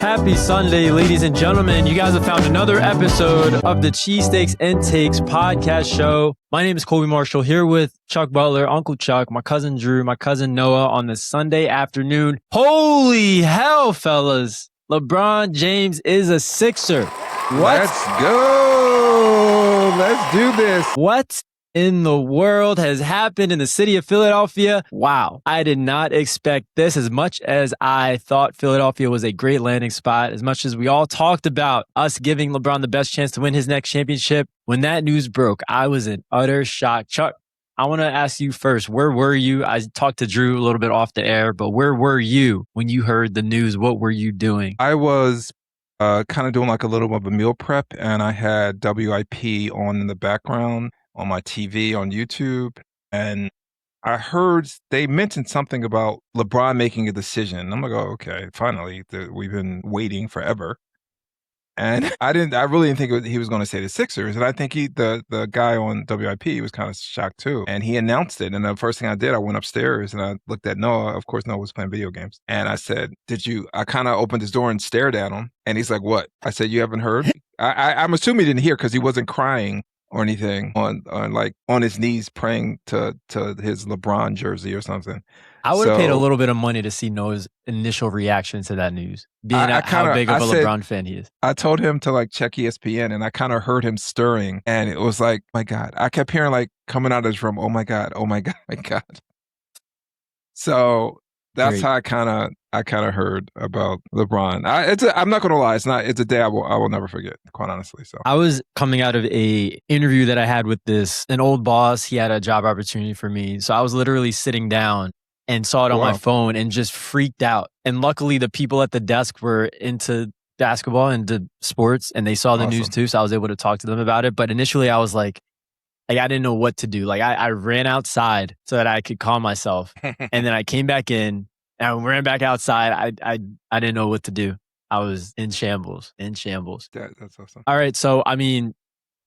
Happy Sunday, ladies and gentlemen. You guys have found another episode of the Cheesesteaks and Takes podcast show. My name is Colby Marshall, here with Chuck Butler, Uncle Chuck, my cousin Drew, my cousin Noah on this Sunday afternoon. Holy hell, fellas. LeBron James is a Sixer. What? Let's go. Let's do this. What in the world has happened in the city of Philadelphia? Wow. I did not expect this. As much as I thought Philadelphia was a great landing spot, as much as we all talked about us giving LeBron the best chance to win his next championship, when that news broke, I was in utter shock. Chuck, I want to ask you first, where were you? I talked to Drew a little bit off the air, but where were you when you heard the news? What were you doing? I was kind of doing like a little bit of a meal prep, and I had WIP on in the background on my TV on YouTube, and I heard they mentioned something about LeBron making a decision. I'm like, oh, okay, finally, we've been waiting forever. And I really didn't think he was going to say the Sixers. And I think the guy on WIP was kind of shocked too. And he announced it. And the first thing I did, I went upstairs and I looked at Noah. Of course, Noah was playing video games. And I said, I kind of opened his door and stared at him. And he's like, what? I said, you haven't heard? I'm assuming he didn't hear because he wasn't crying or anything on his knees praying to his LeBron jersey or something. I would have paid a little bit of money to see Noah's initial reaction to that news, being how big of a LeBron fan he is. I told him to check ESPN, and I kind of heard him stirring, and it was like, my God. I kept hearing coming out of his room, oh my God, oh my God, my God. So that's how I kind of heard about LeBron. I'm not going to lie, it's a day I will never forget, quite honestly. So I was coming out of a interview that I had with an old boss. He had a job opportunity for me, so I was literally sitting down and saw it on my phone and just freaked out. And luckily, the people at the desk were into basketball and into sports, and they saw the news too, so I was able to talk to them about it. But initially, I was like I didn't know what to do. I ran outside so that I could calm myself, and then I came back in and I ran back outside. I didn't know what to do. I was in shambles. That's awesome. All right, so I mean,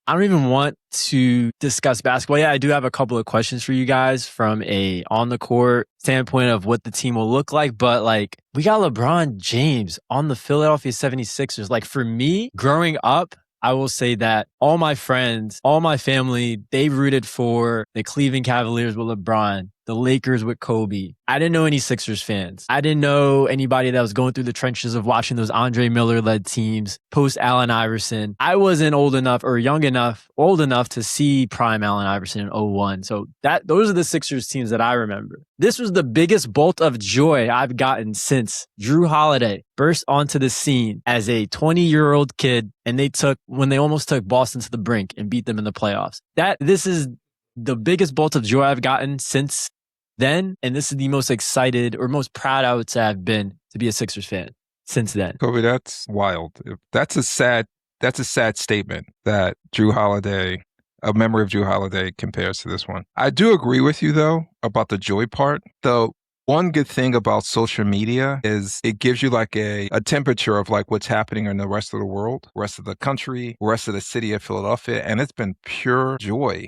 I don't even want to discuss basketball. Yeah, I do have a couple of questions for you guys from a on the court standpoint of what the team will look like. But we got LeBron James on the Philadelphia 76ers. For me, growing up, I will say that all my friends, all my family, they rooted for the Cleveland Cavaliers with LeBron, the Lakers with Kobe. I didn't know any Sixers fans. I didn't know anybody that was going through the trenches of watching those Andre Miller-led teams post Allen Iverson. I wasn't old enough to see prime Allen Iverson in 2001. So those are the Sixers teams that I remember. This was the biggest bolt of joy I've gotten since Drew Holiday burst onto the scene as a 20-year-old kid, and when they almost took Boston to the brink and beat them in the playoffs. This is the biggest bolt of joy I've gotten since then, and this is the most excited or most proud I would say I've been to be a Sixers fan since then. Kobe, that's wild. That's a sad statement that a memory of Drew Holiday compares to this one. I do agree with you though about the joy part. The one good thing about social media is it gives you a temperature of what's happening in the rest of the world, rest of the country, rest of the city of Philadelphia, and it's been pure joy.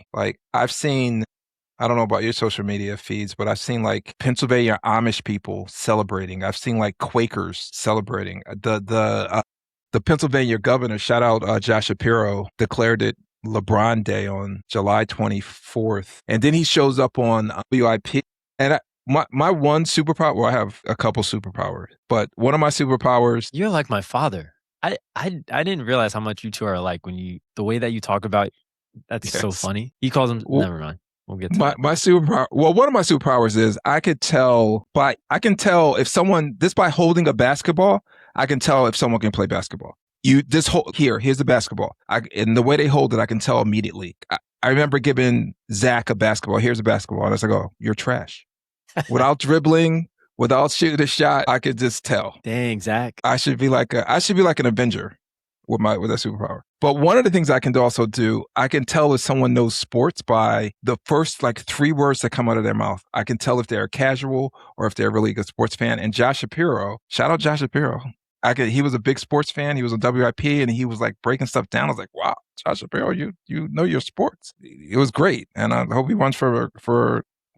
I've seen, I don't know about your social media feeds, but I've seen Pennsylvania Amish people celebrating. I've seen Quakers celebrating. The Pennsylvania governor, shout out Josh Shapiro, declared it LeBron Day on July 24th, and then he shows up on WIP, and My one superpower, well, I have a couple superpowers, but one of my superpowers. You're like my father. I didn't realize how much you two are alike the way that you talk about, that's so funny. He calls him, never mind. We'll get to my superpower. Well, one of my superpowers is I can tell if someone, just by holding a basketball, I can tell if someone can play basketball. Here's the basketball. And the way they hold it, I can tell immediately. I remember giving Zach a basketball. Here's a basketball. And I was like, oh, you're trash. Without dribbling, without shooting a shot, I could just tell. Dang, Zach. I should be like an Avenger with that superpower. But one of the things I can also do, I can tell if someone knows sports by the first 3 words that come out of their mouth. I can tell if they're casual or if they're a really good sports fan. And Josh Shapiro, shout out Josh Shapiro. He was a big sports fan. He was on WIP and he was breaking stuff down. I was like, wow, Josh Shapiro, you know your sports. It was great. And I hope he runs for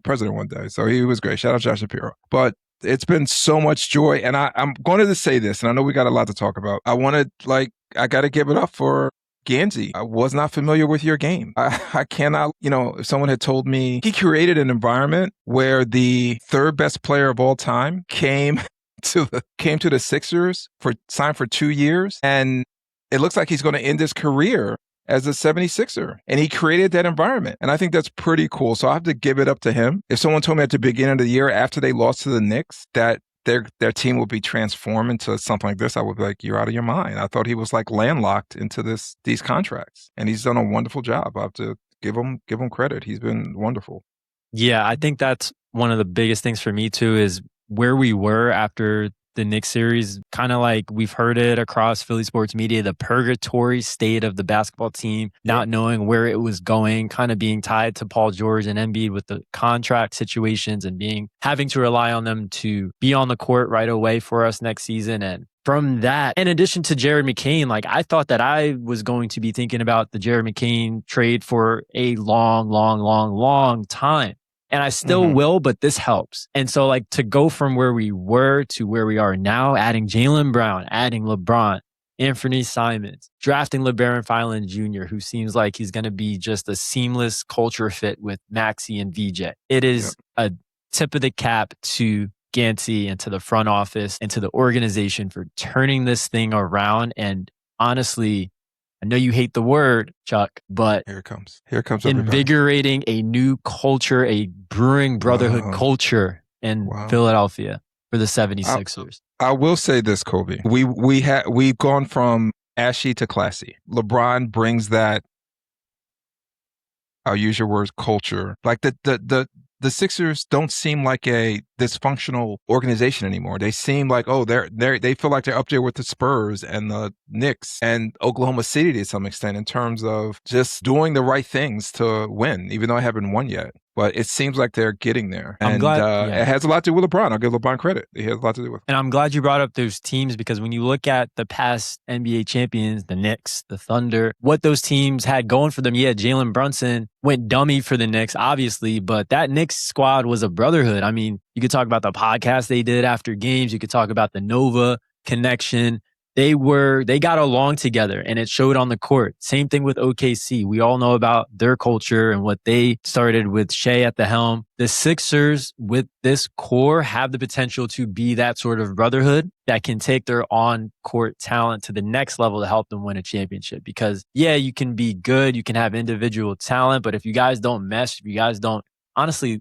president one day. So he was great. Shout out Josh Shapiro. But It's been so much joy. And I'm going to say this, and I know we got a lot to talk about. I got to give it up for Gansey. I was not familiar with your game. I cannot, if someone had told me he created an environment where the third best player of all time came to the Sixers signed for 2 years, and it looks like he's going to end his career as a 76er. And he created that environment. And I think that's pretty cool. So I have to give it up to him. If someone told me at the beginning of the year after they lost to the Knicks that their team would be transformed into something like this, I would be like, you're out of your mind. I thought he was like landlocked into these contracts. And he's done a wonderful job. I have to give him credit. He's been wonderful. Yeah, I think that's one of the biggest things for me too, is where we were after the Knicks series. Kind of like we've heard it across Philly sports media, the purgatory state of the basketball team, not knowing where it was going, kind of being tied to Paul George and Embiid with the contract situations and having to rely on them to be on the court right away for us next season. And from that, in addition to Jared McCain, like I thought that I was going to be thinking about the Jared McCain trade for a long time. And I still will, but this helps. And so like to go from where we were to where we are now, adding Jaylen Brown, adding LeBron, Anthony Simons, drafting LeBaron Filan Jr., who seems like he's going to be just a seamless culture fit with Maxey and VJ. It is a tip of the cap to Gansey and to the front office and to the organization for turning this thing around. And honestly, I know you hate the word, Chuck, but here it comes everybody. Invigorating a new culture, a brewing brotherhood culture in Philadelphia for the 76ers. I will say this, Kobe. We've gone from ashy to classy. LeBron brings that, I'll use your words, culture. Like the Sixers don't seem like a dysfunctional organization anymore. They seem like, they feel like they're up there with the Spurs and the Knicks and Oklahoma City to some extent in terms of just doing the right things to win, even though I haven't won yet. But it seems like they're getting there. And it has a lot to do with LeBron. I'll give LeBron credit. It has a lot to do with it. And I'm glad you brought up those teams, because when you look at the past NBA champions, the Knicks, the Thunder, what those teams had going for them, Jalen Brunson went dummy for the Knicks, obviously, but that Knicks squad was a brotherhood. I mean, you could talk about the podcast they did after games. You could talk about the Nova connection. They got along together and it showed on the court. Same thing with OKC. We all know about their culture and what they started with Shea at the helm. The Sixers with this core have the potential to be that sort of brotherhood that can take their on-court talent to the next level to help them win a championship. Because you can be good, you can have individual talent, but if you guys don't mesh, if you guys don't, honestly,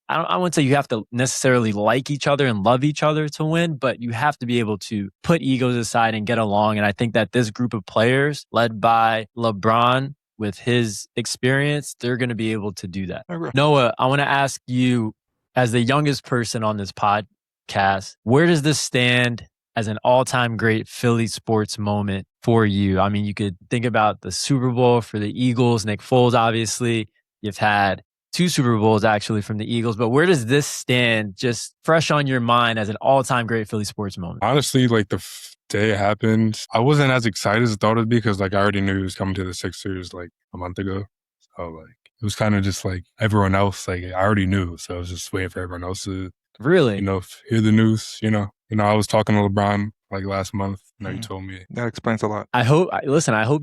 I wouldn't say you have to necessarily like each other and love each other to win, but you have to be able to put egos aside and get along. And I think that this group of players led by LeBron with his experience, they're going to be able to do that. Noah, I want to ask you, as the youngest person on this podcast, where does this stand as an all-time great Philly sports moment for you? I mean, you could think about the Super Bowl for the Eagles, Nick Foles, obviously. You've had 2 Super Bowls actually from the Eagles, but where does this stand just fresh on your mind as an all-time great Philly sports moment? Honestly, like the day it happened, I wasn't as excited as I thought it'd be because like I already knew he was coming to the Sixers like a month ago. So like it was kind of just like everyone else, like I already knew. So I was just waiting for everyone else to really, hear the news, I was talking to LeBron like last month. You told me. That explains a lot. I hope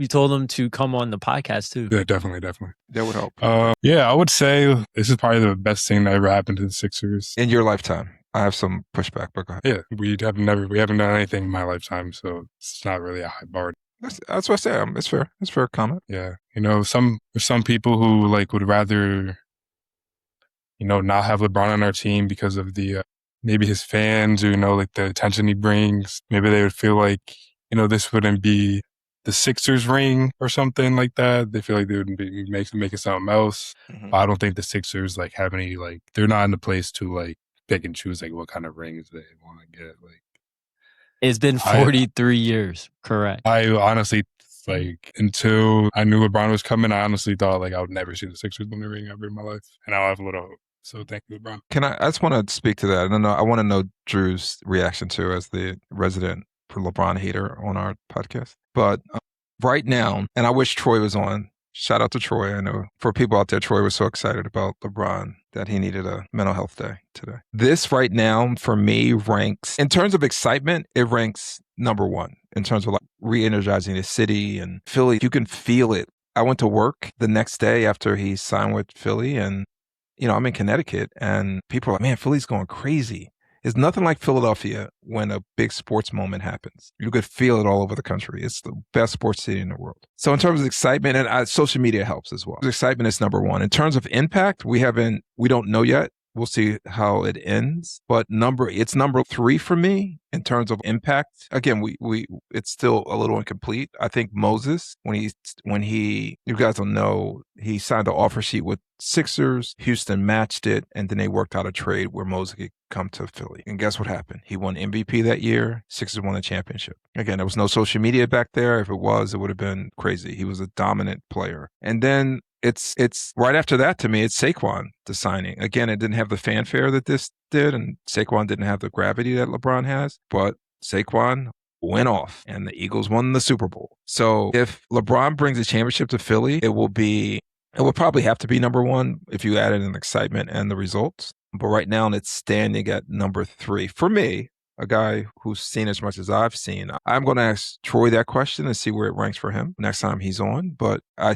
you told him to come on the podcast too. Yeah, definitely. That would help. I would say this is probably the best thing that ever happened to the Sixers. In your lifetime. I have some pushback, but go ahead. Yeah, we haven't done anything in my lifetime, so it's not really a high bar. That's what I say. It's fair. It's a fair comment. Yeah. There's some people who like would rather, not have LeBron on our team because of the, maybe his fans or, like the attention he brings. Maybe they would feel like, this wouldn't be the Sixers ring or something like that. They feel like they would be making something else. But I don't think the Sixers like have any, like, they're not in the place to like pick and choose like what kind of rings they want to get. Like, it's been 43 years, correct? I honestly, like, until I knew LeBron was coming, I honestly thought like I would never see the Sixers win a ring ever in my life. And now I have a little hope. So thank you, LeBron. I just want to speak to that. I want to know Drew's reaction too, as the resident LeBron hater on our podcast. But right now, and I wish Troy was on Shout out to Troy. I know for people out there, Troy was so excited about LeBron that he needed a mental health day today. This right now for me ranks, in terms of excitement, it ranks number one in terms of like re-energizing the city and Philly. You can feel it. I went to work the next day after he signed with Philly, and I'm in Connecticut, and people are like, man, Philly's going crazy. It's nothing like Philadelphia when a big sports moment happens. You could feel it all over the country. It's the best sports city in the world. So in terms of excitement, and social media helps as well. Excitement is number one. In terms of impact, we don't know yet. We'll see how it ends. But it's number three for me in terms of impact. Again, it's still a little incomplete. I think Moses, when he you guys don't know, he signed the offer sheet with Sixers. Houston matched it, and then they worked out a trade where Moses could come to Philly. And guess what happened? He won MVP that year. Sixers won the championship. Again, there was no social media back there. If it was, it would have been crazy. He was a dominant player. And then it's right after that, to me, it's Saquon, the signing. Again, it didn't have the fanfare that this did, and Saquon didn't have the gravity that LeBron has, but Saquon went off, and the Eagles won the Super Bowl. So if LeBron brings a championship to Philly, it would probably have to be number one if you added in excitement and the results. But right now, it's standing at number three. For me, a guy who's seen as much as I've seen, I'm going to ask Troy that question and see where it ranks for him next time he's on. But I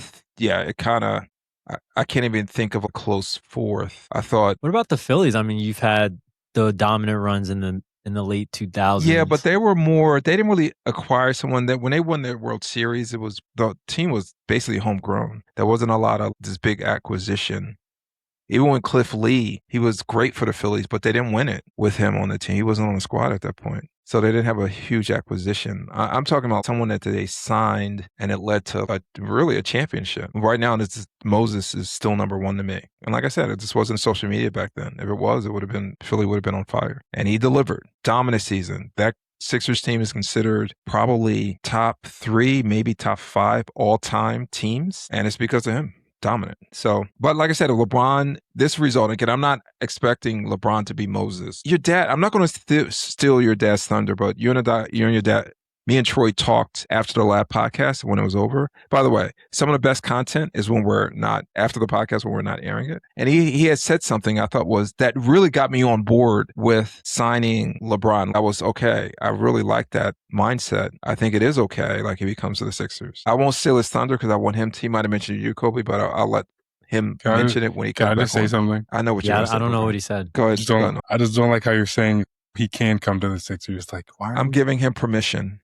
can't even think of a close fourth. I thought. What about the Phillies? I mean, you've had the dominant runs in the late 2000s. Yeah, but they didn't really acquire someone that when they won their World Series, the team was basically homegrown. There wasn't a lot of this big acquisition. Even when Cliff Lee, he was great for the Phillies, but they didn't win it with him on the team. He wasn't on the squad at that point. So they didn't have a huge acquisition. I'm talking about someone that they signed and it led to really a championship. Right now, Moses is still number one to me. And like I said, it just wasn't social media back then. If it was, Philly would have been on fire. And he delivered. Dominant season. That Sixers team is considered probably top 3, maybe top 5 all-time teams. And it's because of him. Dominant. So, but like I said, LeBron, this result, again, I'm not expecting LeBron to be Moses. Your dad, I'm not going to steal your dad's thunder, but you and your dad, me and Troy talked after the last podcast when it was over. By the way, some of the best content is when we're not, after the podcast, when we're not airing it. And he had said something I thought that really got me on board with signing LeBron. I was okay. I really like that mindset. I think it is okay, like if he comes to the Sixers. I won't steal his thunder because I want him, he might have mentioned you, Kobe, but I'll let him mention it when he comes back. Can I just say something? I know what you're going to say. I don't know what he said. Go ahead. I just don't like how you're saying he can come to the Sixers. Like, why? I'm giving him permission.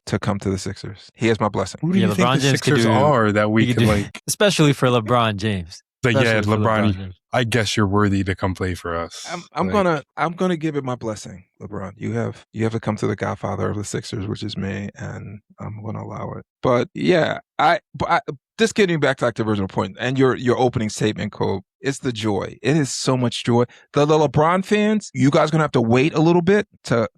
To come to the Sixers. He has my blessing. Who do you think the Sixers are that we could like? Especially for LeBron James. Like, yeah, LeBron, I guess you're worthy to come play for us. I'm gonna give it my blessing, LeBron. You have to come to the godfather of the Sixers, which is me, and I'm gonna allow it. But yeah, just getting back to like the original point and your opening statement, Cole, it's the joy. It is so much joy. The LeBron fans, you guys gonna have to wait a little bit to.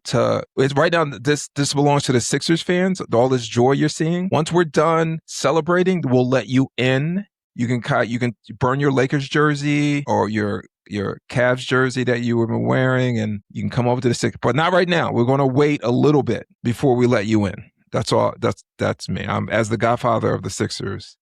It's right now. This belongs to the Sixers fans. All this joy you're seeing. Once we're done celebrating, we'll let you in. You can burn your Lakers jersey or your Cavs jersey that you were wearing, and you can come over to the Sixers. But not right now. We're going to wait a little bit before we let you in. That's all. That's me. I'm as the godfather of the Sixers.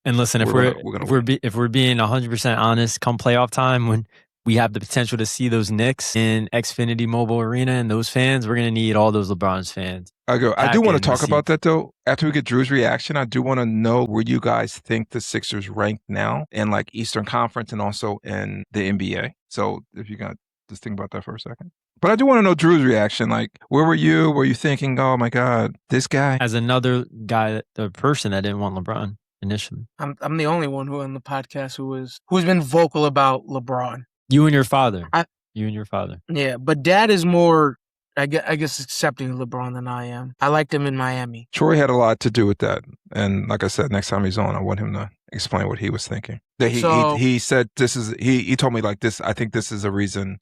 And listen, if we're being 100% honest, come playoff time when we have the potential to see those Knicks in Xfinity Mobile Arena and those fans, we're going to need all those LeBron's fans. I do want to talk about that, though. After we get Drew's reaction, I do want to know where you guys think the Sixers rank now in like Eastern Conference and also in the NBA. So if you got just think about that for a second. But I do want to know Drew's reaction. Like, where were you? Were you thinking, oh my God, this guy? As another guy, the person that didn't want LeBron initially. I'm the only one who on the podcast who's been vocal about LeBron. You and your father. You and your father. Yeah, but Dad is more, I guess, accepting LeBron than I am. I liked him in Miami. Troy had a lot to do with that. And like I said, next time he's on, I want him to explain what he was thinking. He said this is, he told me like this, I think this is a reason,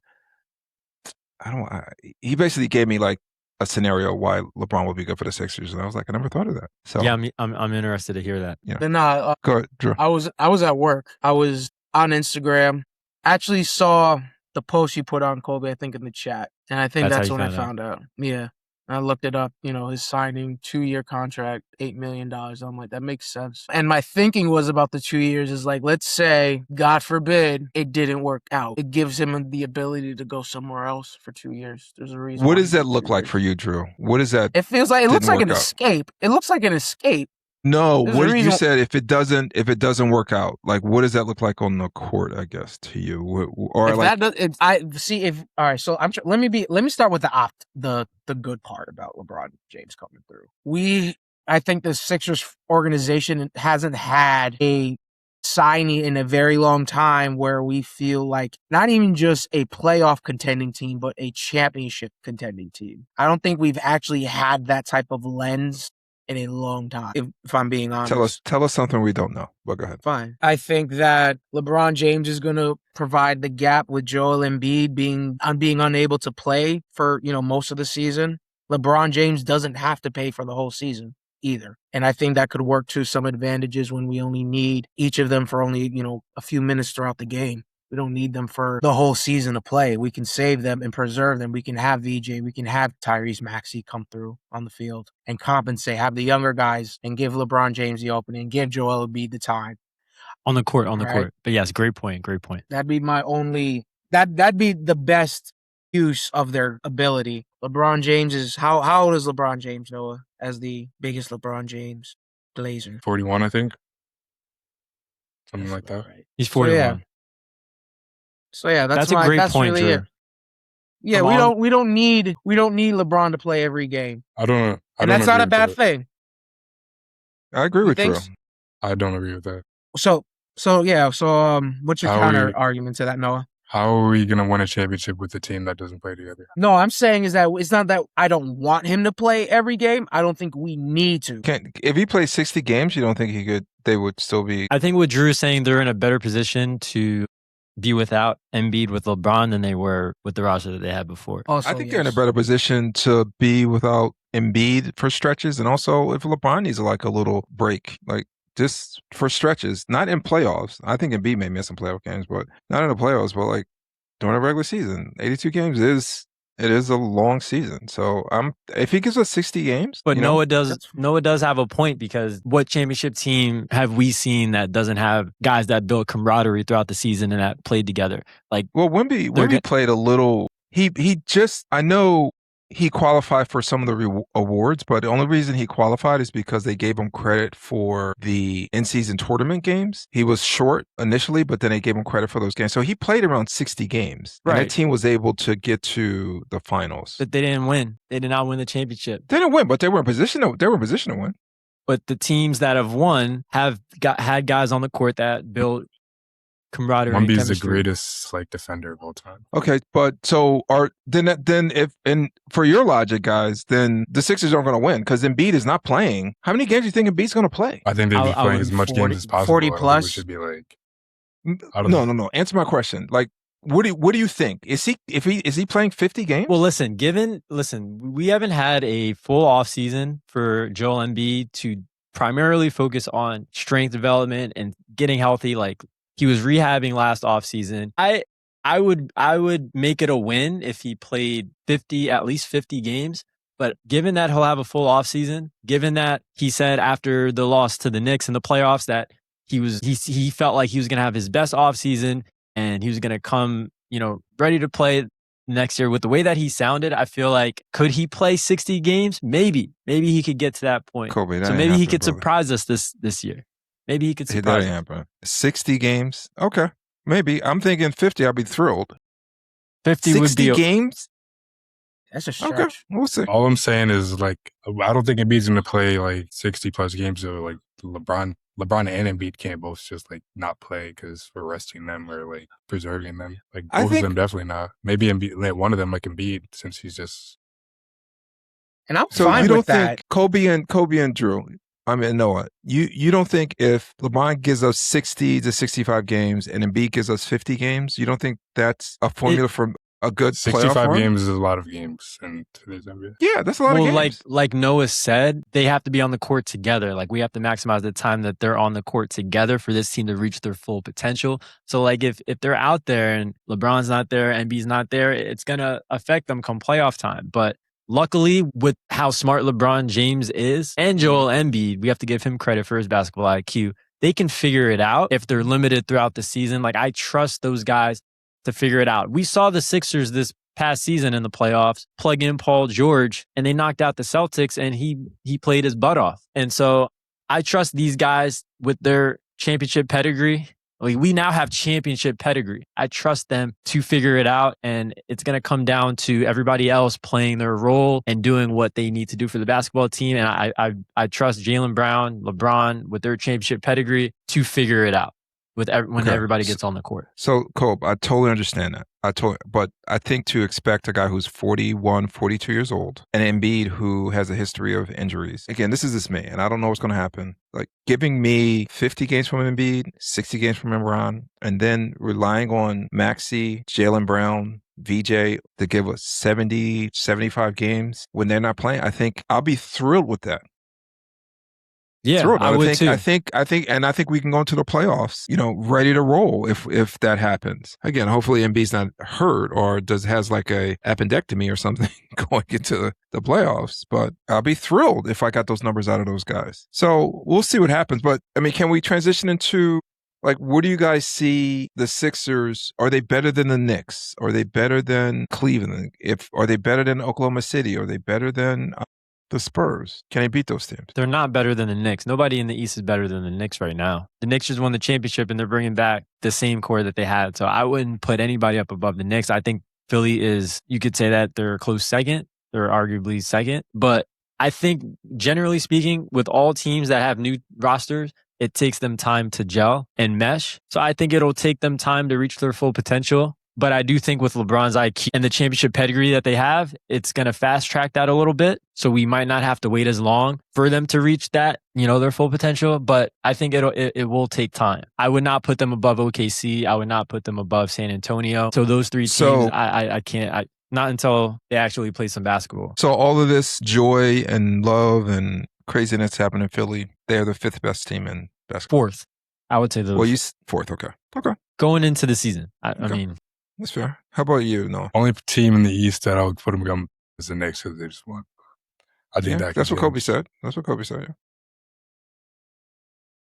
he basically gave me like a scenario why LeBron would be good for the Sixers. And I was like, I never thought of that. So yeah, I'm interested to hear that. Yeah. Then, go ahead, Drew. I was at work. I was on Instagram. Actually saw the post you put on, Colby, I think in the chat. And I think that's when I found out. Yeah. I looked it up, his signing 2-year contract, $8 million. I'm like, that makes sense. And my thinking was about the 2 years is like, let's say, God forbid, it didn't work out. It gives him the ability to go somewhere else for 2 years. There's a reason. What why does he that did look 2 like years. for you, Drew? What is that? It looks like an work out? escape. It looks like an escape. No, There's a what you reason- said, if it doesn't work out, like what does that look like on the court, I guess, to you? Or If like that does, I see. If all right, so let me start with the good part about LeBron James coming through. I think the Sixers organization hasn't had a signing in a very long time where we feel like not even just a playoff contending team, but a championship contending team. I don't think we've actually had that type of lens in a long time, if I'm being honest. tell us something we don't know. But go ahead. Fine. I think that LeBron James is going to provide the gap with Joel Embiid being unable to play for, most of the season. LeBron James doesn't have to pay for the whole season either. And I think that could work to some advantages when we only need each of them for only, a few minutes throughout the game. We don't need them for the whole season to play. We can save them and preserve them. We can have VJ. We can have Tyrese Maxey come through on the field and compensate, have the younger guys and give LeBron James the opening, give Joel Embiid the time. On the court. Right. But yes, great point. That'd be my only, that'd be the best use of their ability. LeBron James is, how old is LeBron James, Noah, as the biggest LeBron James Blazer? 41, I think. Something like that. Right. He's 41. So yeah, That's a great point, really Drew. it. Yeah, we don't need LeBron to play every game. And That's not a bad thing. I agree with Drew. I don't agree with that. So what's your counter argument to that, Noah? How are we going to win a championship with a team that doesn't play together? No, I'm saying is that it's not that I don't want him to play every game. I don't think we need to. If he plays 60 games, you don't think they would still be? I think what Drew is saying, they're in a better position to be without Embiid with LeBron than they were with the roster that they had before. Also, I think they're in a better position to be without Embiid for stretches, and also if LeBron needs like a little break, like just for stretches, not in playoffs. I think Embiid may miss some playoff games, but not in the playoffs. But like during a regular season, 82 games is a long season. So if he gives us 60 games, but Noah does have a point, because what championship team have we seen that doesn't have guys that build camaraderie throughout the season and that played together? Like, well, Wemby played a little. I know he qualified for some of the awards, but the only reason he qualified is because they gave him credit for the in-season tournament games. He was short initially, but then they gave him credit for those games. So he played around 60 games. Right. And that team was able to get to the finals. But they didn't win. They did not win the championship. They didn't win, but they were in position to win. But the teams that have won have had guys on the court that build camaraderie. Wemby is the greatest defender of all time. Okay, but so for your logic, guys, then the Sixers aren't going to win because Embiid is not playing. How many games do you think Embiid's going to play? I think they'd be playing as much games as possible. 40 plus. It should be like. No. Answer my question. Like, what do you think? Is he playing 50 games? Well, listen, we haven't had a full offseason for Joel Embiid to primarily focus on strength development and getting healthy. Like, he was rehabbing last offseason. I would make it a win if he played at least 50 games. But given that he'll have a full offseason, given that he said after the loss to the Knicks in the playoffs that he felt like he was going to have his best offseason and he was going to come, ready to play next year with the way that he sounded, I feel like, could he play 60 games? Maybe he could get to that point. Kobe, so maybe he could surprise us this year. Maybe he could surprise us. Happen. 60 games? Okay. Maybe. I'm thinking 50. I'll be thrilled. 50 would be 60 games? That's a stretch. Okay. We'll see. All I'm saying is, I don't think Embiid's going to play 60 plus games. So LeBron and Embiid can't both just not play because we're resting them or preserving them. Both of them definitely not. Maybe Embiid, one of them Embiid, since he's just. And I'm fine with that. Kobe and Drew. I mean, Noah, you don't think if LeBron gives us 60 to 65 games and Embiid gives us 50 games, you don't think that's a formula for a good 65 games is a lot of games in today's NBA. Yeah, that's a lot of games. Like Noah said, they have to be on the court together. We have to maximize the time that they're on the court together for this team to reach their full potential. So if they're out there and LeBron's not there, Embiid's not there, it's going to affect them come playoff time. But luckily, with how smart LeBron James is and Joel Embiid, we have to give him credit for his basketball IQ. They can figure it out if they're limited throughout the season. Like, I trust those guys to figure it out. We saw the Sixers this past season in the playoffs plug in Paul George, and they knocked out the Celtics, and he played his butt off. And so I trust these guys with their championship pedigree. Like, we now have championship pedigree. I trust them to figure it out, and it's going to come down to everybody else playing their role and doing what they need to do for the basketball team. And I trust Jaylen Brown, LeBron, with their championship pedigree to figure it out when everybody gets on the court. So, Cope, I totally understand that. But I think to expect a guy who's 41, 42 years old, and Embiid who has a history of injuries. Again, this is just me, and I don't know what's going to happen. Like, giving me 50 games from Embiid, 60 games from LeBron, and then relying on Maxey, Jaylen Brown, VJ to give us 70, 75 games when they're not playing, I think I'll be thrilled with that. Yeah, I would too. I think we can go into the playoffs, ready to roll if that happens. Again, hopefully Embiid's not hurt or has like a appendectomy or something going into the playoffs. But I'll be thrilled if I got those numbers out of those guys. So we'll see what happens. But I mean, can we transition into, like, where do you guys see the Sixers? Are they better than the Knicks? Are they better than Cleveland? Are they better than Oklahoma City? Are they better than the Spurs? Can they beat those teams? They're not better than the Knicks. Nobody in the East is better than the Knicks right now. The Knicks just won the championship, and they're bringing back the same core that they had. So I wouldn't put anybody up above the Knicks. I think Philly is, you could say that they're a close second. They're arguably second. But I think, generally speaking, with all teams that have new rosters, it takes them time to gel and mesh. So I think it'll take them time to reach their full potential. But I do think with LeBron's IQ and the championship pedigree that they have, it's going to fast track that a little bit. So we might not have to wait as long for them to reach that, their full potential. But I think it will take time. I would not put them above OKC. I would not put them above San Antonio. So those three teams, I can't, not until they actually play some basketball. So all of this joy and love and craziness happening in Philly, they're the fifth best team in basketball. Fourth. I would say those. Well, fourth. Okay. Going into the season. I mean. That's fair. How about you, Noah? Only team in the East that I would put them is the Knicks because they just won. I think that's what Kobe said. Yeah.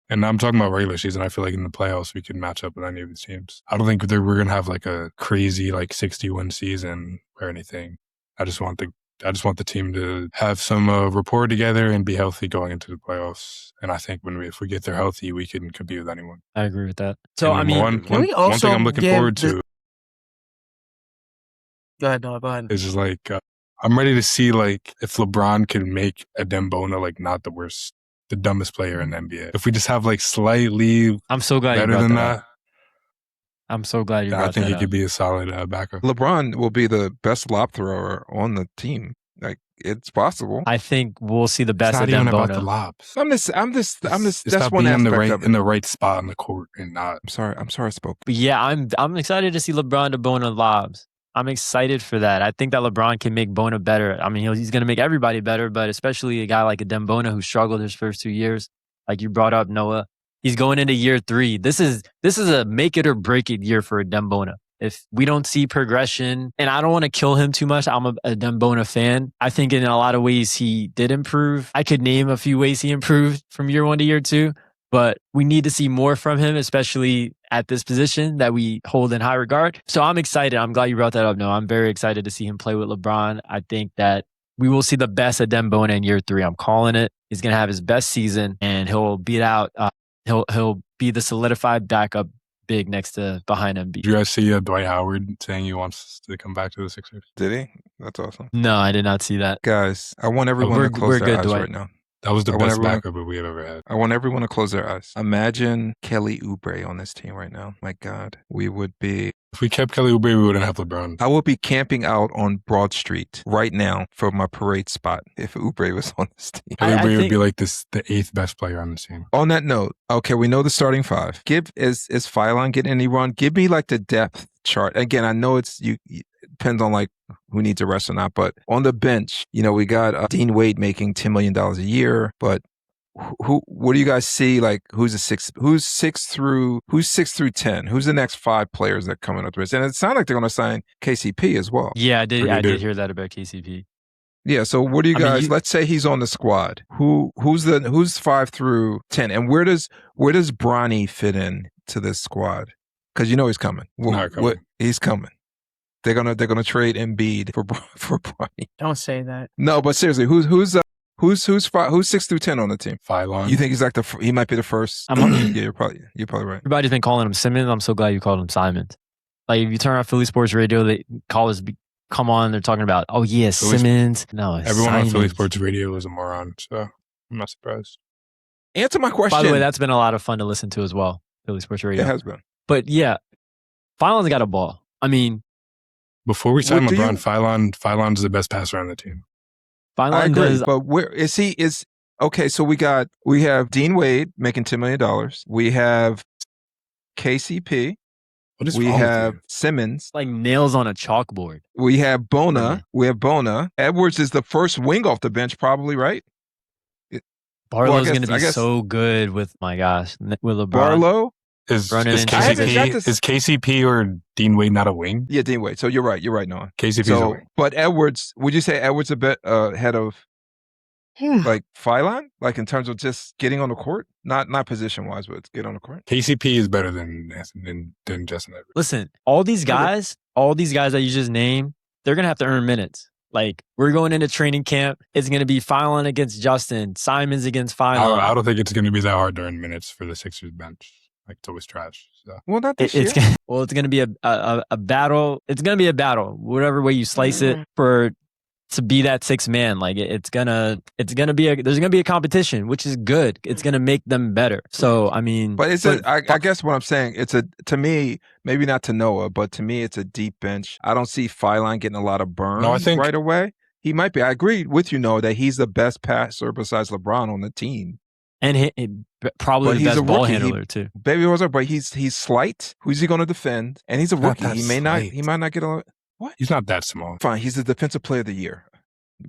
And I'm talking about regular season. I feel like in the playoffs, we could match up with any of these teams. I don't think we're going to have like a crazy 60-win season or anything. I just want the team to have some rapport together and be healthy going into the playoffs. And I think if we get there healthy, we can compete with anyone. I agree with that. So, and one thing I'm looking forward to. Go ahead, Noah. Go ahead. It's just like, I'm ready to see if LeBron can make a Dembona not the dumbest player in the NBA. If we just have slightly I'm so glad better than that. I'm so glad you brought that up. I think he could be a solid backup. LeBron will be the best lob thrower on the team. It's possible. I think we'll see the best of Dembona. It's not even about the lobs. I'm just. That's one being aspect in the right spot on the court and not. I'm sorry. I spoke. But yeah, I'm excited to see LeBron Dembona lobs. I'm excited for that. I think that LeBron can make Bona better. I mean, he's going to make everybody better, but especially a guy like a Dembona who struggled his first 2 years, like you brought up, Noah. He's going into year 3. This is a make it or break it year for a Dembona. If we don't see progression, and I don't want to kill him too much, I'm a Dembona fan. I think in a lot of ways he did improve. I could name a few ways he improved from year 1 to year 2, but we need to see more from him, especially at this position that we hold in high regard. So I'm excited. I'm glad you brought that up. No, I'm very excited to see him play with LeBron. I think that we will see the best of Dembona in year 3. I'm calling it. He's going to have his best season, and he'll beat out. He'll be the solidified backup big behind Embiid. Did you guys see Dwight Howard saying he wants to come back to the Sixers? Did he? That's awesome. No, I did not see that. Guys, I want everyone to close their eyes right now. That was the best backup we have ever had. I want everyone to close their eyes. Imagine Kelly Oubre on this team right now. My God, we would be. If we kept Kelly Oubre, we wouldn't have LeBron. I would be camping out on Broad Street right now for my parade spot if Oubre was on this team. Kelly Oubre would be like the 8th best player on the team. On that note, okay, we know the starting 5. Is Phylon getting any run? Give me the depth chart. Again, I know it depends on who needs a rest or not, but on the bench, we got Dean Wade making $10 million a year, but what do you guys see? Who's 6 through 10? Who's the next 5 players that coming up to this? And it sounds like they're going to sign KCP as well. Yeah, I did hear that about KCP. Yeah. So what do you I mean, guys? Let's say he's on the squad. Who's 5 through 10, and where does Bronny fit in to this squad? Because he's coming. He's coming. They're gonna trade Embiid for Bronny. Don't say that. No, but seriously, who's 6 through 10 on the team? Phylon. You think he's like he might be the first? Yeah, you're probably right. Everybody's been calling him Simmons. I'm so glad you called him Simons. Like if you turn on Philly Sports Radio, they callers come on. They're talking about Simmons. No, everyone Simons. on Philly Sports Radio is a moron, so I'm not surprised. Answer my question. By the way, that's been a lot of fun to listen to as well. Philly Sports Radio. It has been. But yeah, Phylon's got a ball. I mean, before we sign LeBron, Phylon's the best passer on the team. I agree, but where is he? Okay, so we have Dean Wade making $10 million. We have KCP. We have Simmons. Like nails on a chalkboard. We have Bona. We have Bona. Edwards is the first wing off the bench, probably, right? Barlow's going to be so good with LeBron. Barlow? Is KCP or Dean Wade not a wing? Yeah, Dean Wade. So you're right, Noah. KCP's a wing. But Edwards, would you say Edwards a bit ahead of like Phylon? Like in terms of just getting on the court? Not position wise, but get on the court. KCP is better than Justin Edwards. Listen, all these guys that you just named, they're going to have to earn minutes. Like, we're going into training camp. It's going to be Phylon against Justin, Simons against Phylon. I don't think it's going to be that hard to earn minutes for the Sixers bench. Like, it's always trash. So. Well, not this year. It's going to be a battle. It's going to be a battle, whatever way you slice it, to be that sixth man. Like, there's going to be a competition, which is good. It's going to make them better. So, I mean. But I guess what I'm saying, to me, maybe not to Noah, but to me, it's a deep bench. I don't see Phylon getting a lot of burn right away. He might be. I agree with you, Noah, that he's the best passer besides LeBron on the team. And he probably the best ball handler too. Baby was but he's slight. Who's he going to defend? And he's a rookie. He might not get a what? He's not that small. Fine. He's the defensive player of the year.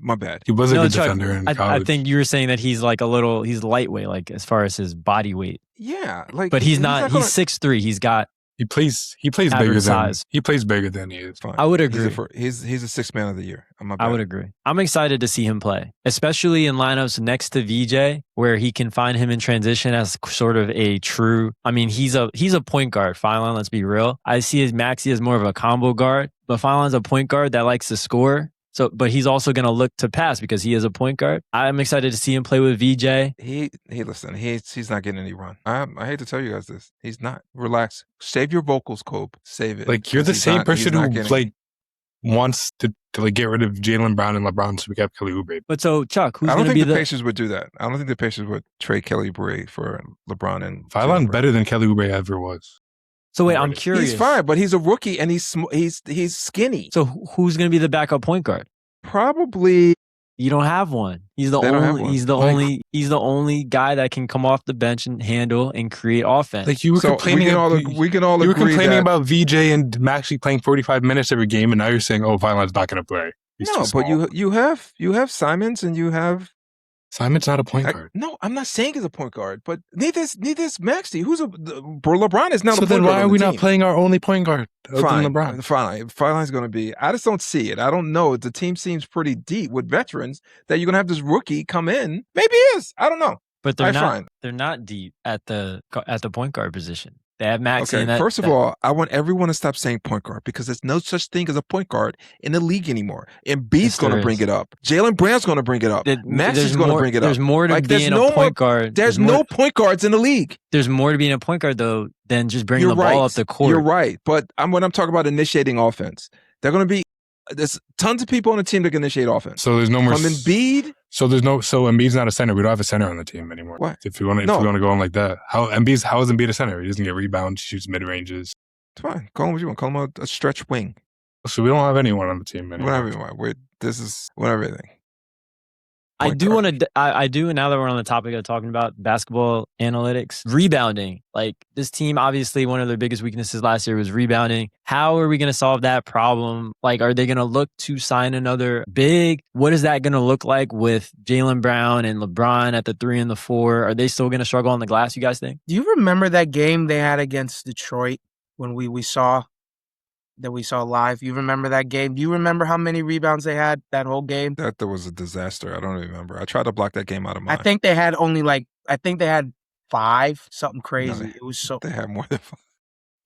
My bad. He was a good defender in college. I think you were saying that he's like he's lightweight, like as far as his body weight. Yeah, like but he's not. He's 6'3". He's got. He plays bigger size. He plays bigger than he is. Fine. I would agree. He's a sixth man of the year. I would agree. I'm excited to see him play, especially in lineups next to VJ, where he can find him in transition as sort of a true. I mean, he's a point guard. Phylon, let's be real. I see Maxey as more of a combo guard, but Phylon's a point guard that likes to score. So, but he's also going to look to pass because he is a point guard. I'm excited to see him play with VJ. Listen, he's not getting any run. I hate to tell you guys this. He's not. Relax. Save your vocals, Cope. Save it. Like you're the same person who wants to get rid of Jaylen Brown and LeBron so we can have Kelly Oubre. But so Chuck, who's I don't think the Pacers would do that. I don't think the Pacers would trade Kelly Oubre for LeBron and Phylon better than Kelly Oubre ever was. So wait, I'm curious. He's fine, but he's a rookie and he's skinny. So who's going to be the backup point guard? Probably. You don't have one. He's the only guy that can come off the bench and handle and create offense. Like you were complaining, we can all agree. You were complaining about VJ and Maxey playing 45 minutes every game, and now you're saying, "Oh, Phylon's not going to play." No, but you have Simons and you have. Simon's not a point guard. No, I'm not saying he's a point guard, but neither is Maxey. LeBron is not a point guard. So then why are we not playing our only point guard other than LeBron? Fine. Phylon's going to be. I just don't see it. I don't know. The team seems pretty deep with veterans that you're going to have this rookie come in. Maybe he is. I don't know. But they're not deep at the point guard position. They have Maxey. Okay, first of all, I want everyone to stop saying point guard because there's no such thing as a point guard in the league anymore. Embiid's going to bring it up. Jaylen Brown's going to bring it up. Maxey's going to bring it up. There's more to being a point guard. There's no point guards in the league. There's more to being a point guard, though, than just bringing the ball up the court. You're right. But when I'm talking about initiating offense, they're going to be there's tons of people on the team that can initiate offense. So there's no more. From Embiid. So Embiid's not a center. We don't have a center on the team anymore. What? If you want to go on like that, how is Embiid a center? He doesn't get rebounds, shoots mid ranges. It's fine. Call him what you want. Call him a stretch wing. So we don't have anyone on the team anymore. Whatever you want. This is everything. I do want to. I do. Now that we're on the topic of talking about basketball analytics, rebounding. Like this team, obviously, one of their biggest weaknesses last year was rebounding. How are we going to solve that problem? Like, are they going to look to sign another big? What is that going to look like with Jaylen Brown and LeBron at the 3 and the 4? Are they still going to struggle on the glass? You guys think? Do you remember that game they had against Detroit when we saw that we saw live. You remember that game? Do you remember how many rebounds they had that whole game? That was a disaster. I don't remember. I tried to block that game out of I my. think they had only like 5, something No, crazy. It was so. they had more than 5.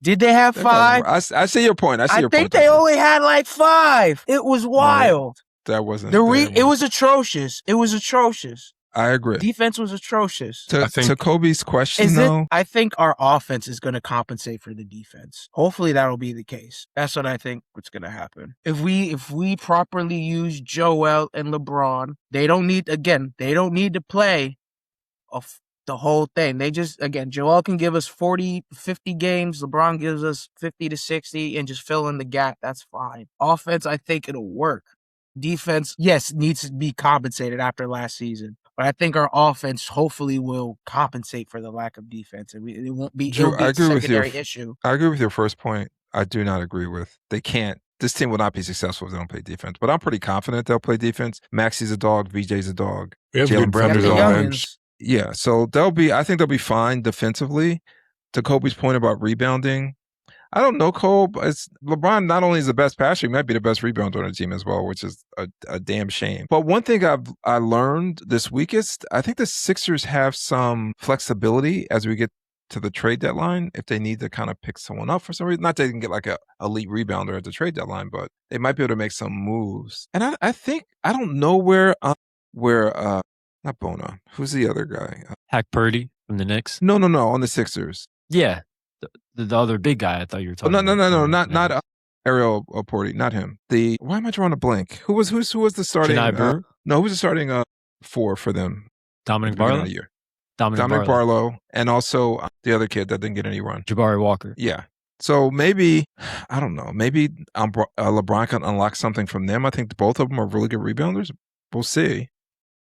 Did they have They probably 5? more. I see your point. I see your think point. they only had like 5. It was wild. That wasn't. It was atrocious. It was atrocious. I agree. Defense was atrocious. To Kobe's question, though, I think our offense is going to compensate for the defense. Hopefully that'll be the case. That's what I think what's going to happen. If we properly use Joel and LeBron, they don't need to play the whole thing. They just, again, Joel can give us 40, 50 games. LeBron gives us 50 to 60 and just fill in the gap. That's fine. Offense, I think it'll work. Defense, yes, needs to be compensated after last season. But I think our offense hopefully will compensate for the lack of defense. It won't be, Drew, a secondary issue. I agree with your first point. I do not agree with. They can't. This team will not be successful if they don't play defense. But I'm pretty confident they'll play defense. Maxey's a dog. VJ's a dog. We have Jalen good Brown's defenders a on dog. the bench. Yeah, so I think they'll be fine defensively. To Kobe's point about rebounding, I don't know, Cole. LeBron not only is the best passer, he might be the best rebounder on the team as well, which is a damn shame. But one thing I learned this week is I think the Sixers have some flexibility as we get to the trade deadline if they need to kind of pick someone up for some reason. Not that they can get like a elite rebounder at the trade deadline, but they might be able to make some moves. And I think I don't know where not Bona. Who's the other guy? Hack Purdy from the Knicks. No, on the Sixers. Yeah, the other big guy. I thought you were talking. No, not Ariel Porty, not him. Why am I drawing a blank? Who was the starting? No, who's the starting for them? Dominic Barlow. Dominic Barlow, and also the other kid that didn't get any run. Jabari Walker. Yeah. So maybe, I don't know, maybe LeBron can unlock something from them. I think both of them are really good rebounders. We'll see.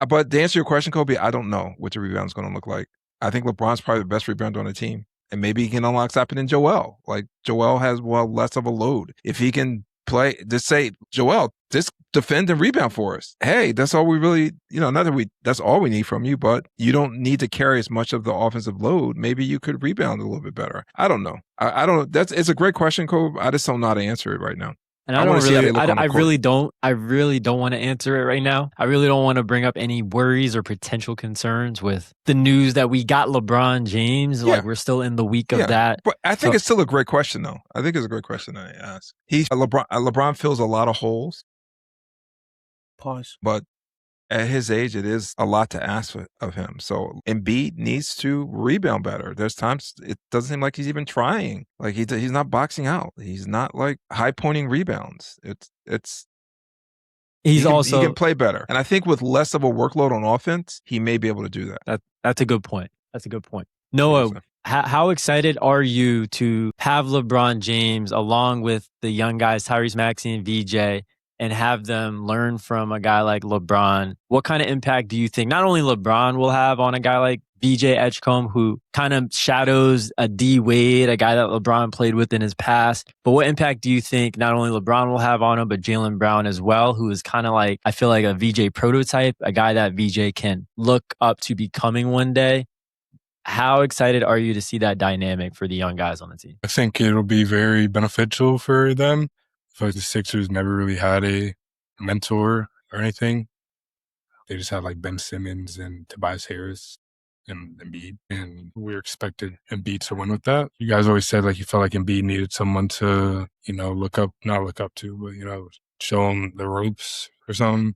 But to answer your question, Kobe, I don't know what the rebound is going to look like. I think LeBron's probably the best rebounder on the team. And maybe he can unlock something in Joel. Like, Joel has, less of a load. If he can play, just say, Joel, just defend and rebound for us. Hey, that's all we really, that's all we need from you, but you don't need to carry as much of the offensive load. Maybe you could rebound a little bit better. I don't know. I don't, it's a great question, Kobe. I just don't know how to answer it right now. And I really don't want to answer it right now. I really don't want to bring up any worries or potential concerns with the news that we got LeBron James. Yeah. Like, we're still in the week of that. But I think it's still a great question, though. I think it's a great question that I ask. LeBron fills a lot of holes. Pause. But at his age, it is a lot to ask of him. So Embiid needs to rebound better. There's times it doesn't seem like he's even trying. Like he's not boxing out. He's not like high pointing rebounds. He can play better. And I think with less of a workload on offense, he may be able to do that. That's a good point. Noah, how excited are you to have LeBron James along with the young guys, Tyrese Maxey and VJ, and have them learn from a guy like LeBron? What kind of impact do you think not only LeBron will have on a guy like VJ Edgecombe, who kind of shadows a D Wade, a guy that LeBron played with in his past, but what impact do you think not only LeBron will have on him, but Jaylen Brown as well, who is kind of like, I feel like a VJ prototype, a guy that VJ can look up to becoming one day? How excited are you to see that dynamic for the young guys on the team? I think it'll be very beneficial for them. I feel like the Sixers never really had a mentor or anything. They just had like Ben Simmons and Tobias Harris and Embiid, and we expected Embiid to win with that. You guys always said like you felt like Embiid needed someone to, not look up to, but, show him the ropes or something.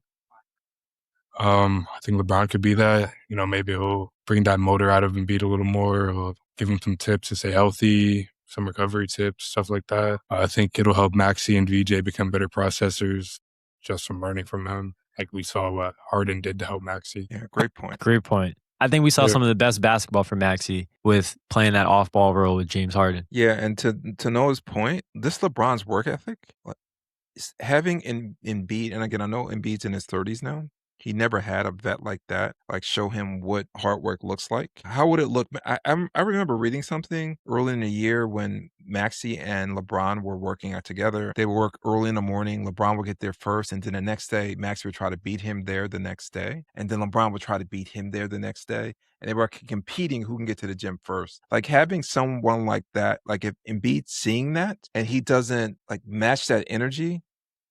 I think LeBron could be that. Maybe he'll bring that motor out of Embiid a little more, or give him some tips to stay healthy, some recovery tips, stuff like that. I think it'll help Maxey and VJ become better processors just from learning from him, like we saw what Harden did to help Maxey. Yeah, great point. Great point. I think we saw some of the best basketball from Maxey with playing that off-ball role with James Harden. Yeah, and to Noah's point, this LeBron's work ethic, having Embiid, and again, I know Embiid's in his 30s now, He never had a vet like that, like show him what hard work looks like. How would it look? I remember reading something early in the year when Maxey and LeBron were working out together. They would work early in the morning. LeBron would get there first, and then the next day, Maxey would try to beat him there the next day, and then LeBron would try to beat him there the next day. And they were competing who can get to the gym first. Like having someone like that, like if Embiid seeing that and he doesn't like match that energy,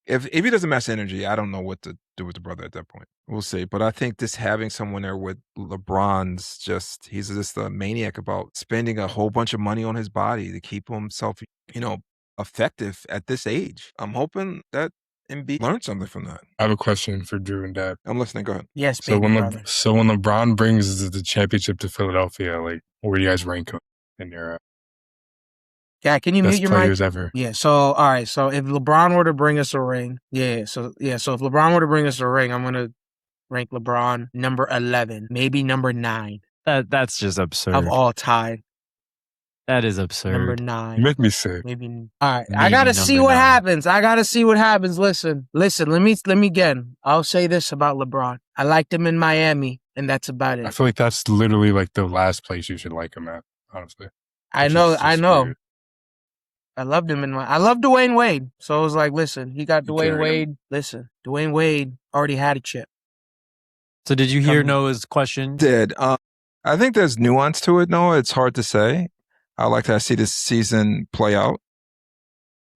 if he doesn't match the energy, I don't know what to do with the brother at that point. We'll see. But I think just having someone there with LeBron's he's just a maniac about spending a whole bunch of money on his body to keep himself, effective at this age. I'm hoping that Embiid learned something from that. I have a question for Drew and Dad. I'm listening. Go ahead. Yes, So baby brother. when LeBron brings the championship to Philadelphia, like where do you guys rank him in your Yeah, can you best mute your mic? players ever? Yeah, so all right, so if LeBron were to bring us a ring, so if LeBron were to bring us a ring, I'm gonna rank LeBron number 11, maybe number 9 That's just absurd. of all time. That is absurd. Number You 9. make me sick. Maybe all right. I Maybe gotta see number what 9. happens. I gotta see what happens. Listen. Let me again. I'll say this about LeBron. I liked him in Miami, and that's about I it. feel like that's literally like the last place you should like him at, honestly. I Which know. is I just know. weird. I loved him I love Dwayne Wade. So it was like, listen, he got You Dwayne carried him. Wade. Listen, Dwayne Wade already had a chip. So did you hear Come- Noah's question? Did I think there's nuance to it, Noah. It's hard to say. I like to see this season play out.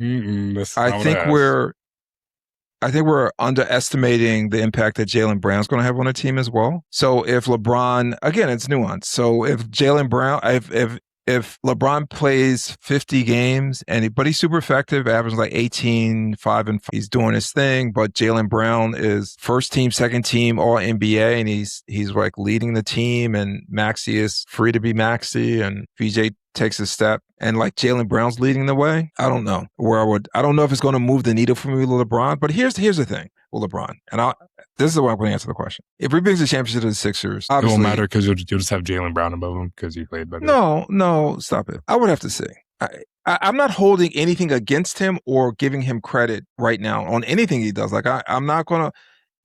That's not I what think asked. we're underestimating the impact that Jaylen Brown's going to have on the team as well. So if LeBron, again, it's nuance. So if Jaylen Brown, if LeBron plays 50 games but he's super effective, averaging like 18, 5 and 5, he's doing his thing. But Jaylen Brown is first team, second team, all NBA, and he's like leading the team. And Maxey is free to be Maxey, and VJ takes a step, and like Jaylen Brown's leading the way. I don't know I don't know if it's going to move the needle for me with LeBron. But here's the thing with LeBron, and this is the way I'm going to answer the question. If he brings the championship to the Sixers, It obviously won't matter because you'll just have Jaylen Brown above him because he played better. No, stop it. I would have to say. I'm not holding anything against him or giving him credit right now on anything he does. Like I'm not going to.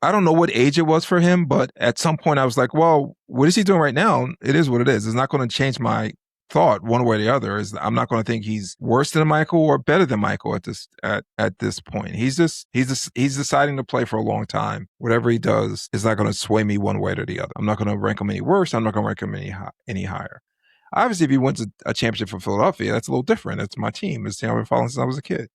I don't know what age it was for him, but at some point I was like, well, what is he doing right now? It is what it is. It's not going to change my thought one way or the other. I'm not going to think he's worse than Michael or better than Michael at this point. He's deciding to play for a long time. Whatever he does is not going to sway me one way or the other. I'm not going to rank him any worse. I'm not going to rank him any higher. Obviously, if he wins a championship for Philadelphia, that's a little different. It's my team. It's the team I've been following since I was a kid.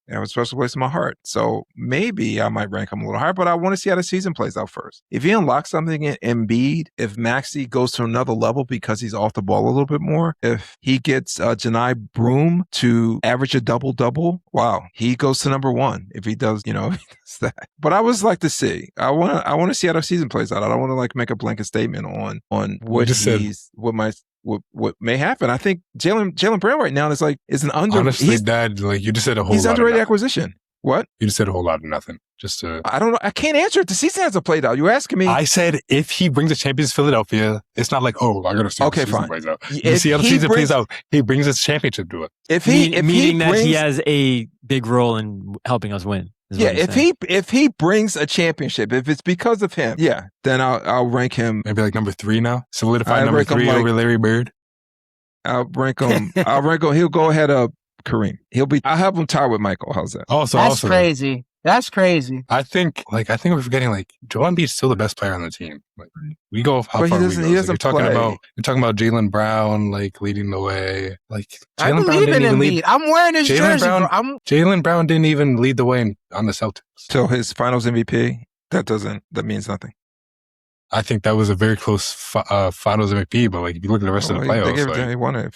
They have a special place in my heart. So maybe I might rank him a little higher, but I want to see how the season plays out first. If he unlocks something in Embiid, if Maxey goes to another level because he's off the ball a little bit more, if he gets Janai Broom to average a double-double, wow, he goes to number 1. If he does, if he does that. But I always like to see. I want to see how the season plays out. I don't want to like make a blanket statement on what may happen. I think Jaylen Brown right now is an under. Honestly, Dad, like you just said a whole lot. He's underrated acquisition. What? You just said a whole lot of nothing. I don't know. I can't answer it. The season hasn't played out. You're asking me. I said if he brings a championship to Philadelphia, it's not like, oh, I got to see how the season plays out. You see how the season plays out. He brings his championship to it. Meaning that he has a big role in helping us win. Yeah, if he brings a championship, if it's because of him, yeah, then I'll rank him maybe like number 3 now. Solidify number 3 over Larry Bird. I'll rank him. He'll go ahead of Kareem. I'll have him tied with Michael. How's that? That's crazy. That's crazy. I think we're forgetting Joel Embiid's still the best player on the team. Like we go how far we go. You're talking about Jaylen Brown leading the way. I believe in Embiid. I'm wearing his jersey. Jaylen Brown didn't even lead the way on the Celtics till his Finals MVP. That means nothing. I think that was a very close Finals MVP, but if you look at the rest of the playoffs, he won it.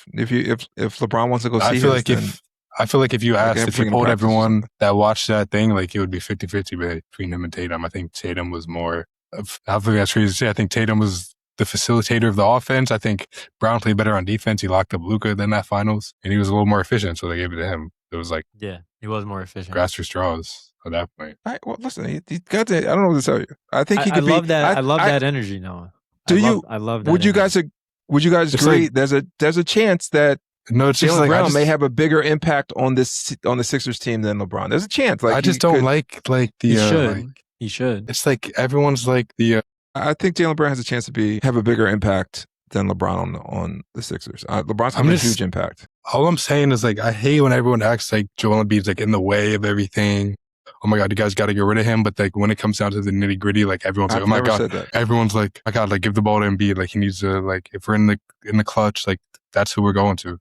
If LeBron wants to go see, I feel like if you polled everyone that watched that thing, it would be 50-50 between him and Tatum. I think Tatum was more. I think that's crazy to say. I think Tatum was the facilitator of the offense. I think Brown played better on defense. He locked up Luka than that Finals, and he was a little more efficient, so they gave it to him. It was he was more efficient. Grass for straws at that point. All right, well, listen, he got to. I don't know what to tell you. I think he could be. I love that energy, Noah. I love that. Would you guys agree? There's a chance that Jaylen Brown may have a bigger impact on the Sixers team than LeBron. There's a chance. I just don't like the. He should. He should. It's like everyone's like the I think Jaylen Brown has a chance to have a bigger impact than LeBron on the Sixers. LeBron's having a huge impact. All I'm saying is like I hate when everyone acts like Joel Embiid's like in the way of everything. Oh my God, you guys got to get rid of him. But like when it comes down to the nitty gritty, like everyone's like, oh my God, everyone's like, my God, like give the ball to Embiid. Like he needs to like if we're in the clutch, like that's who we're going to.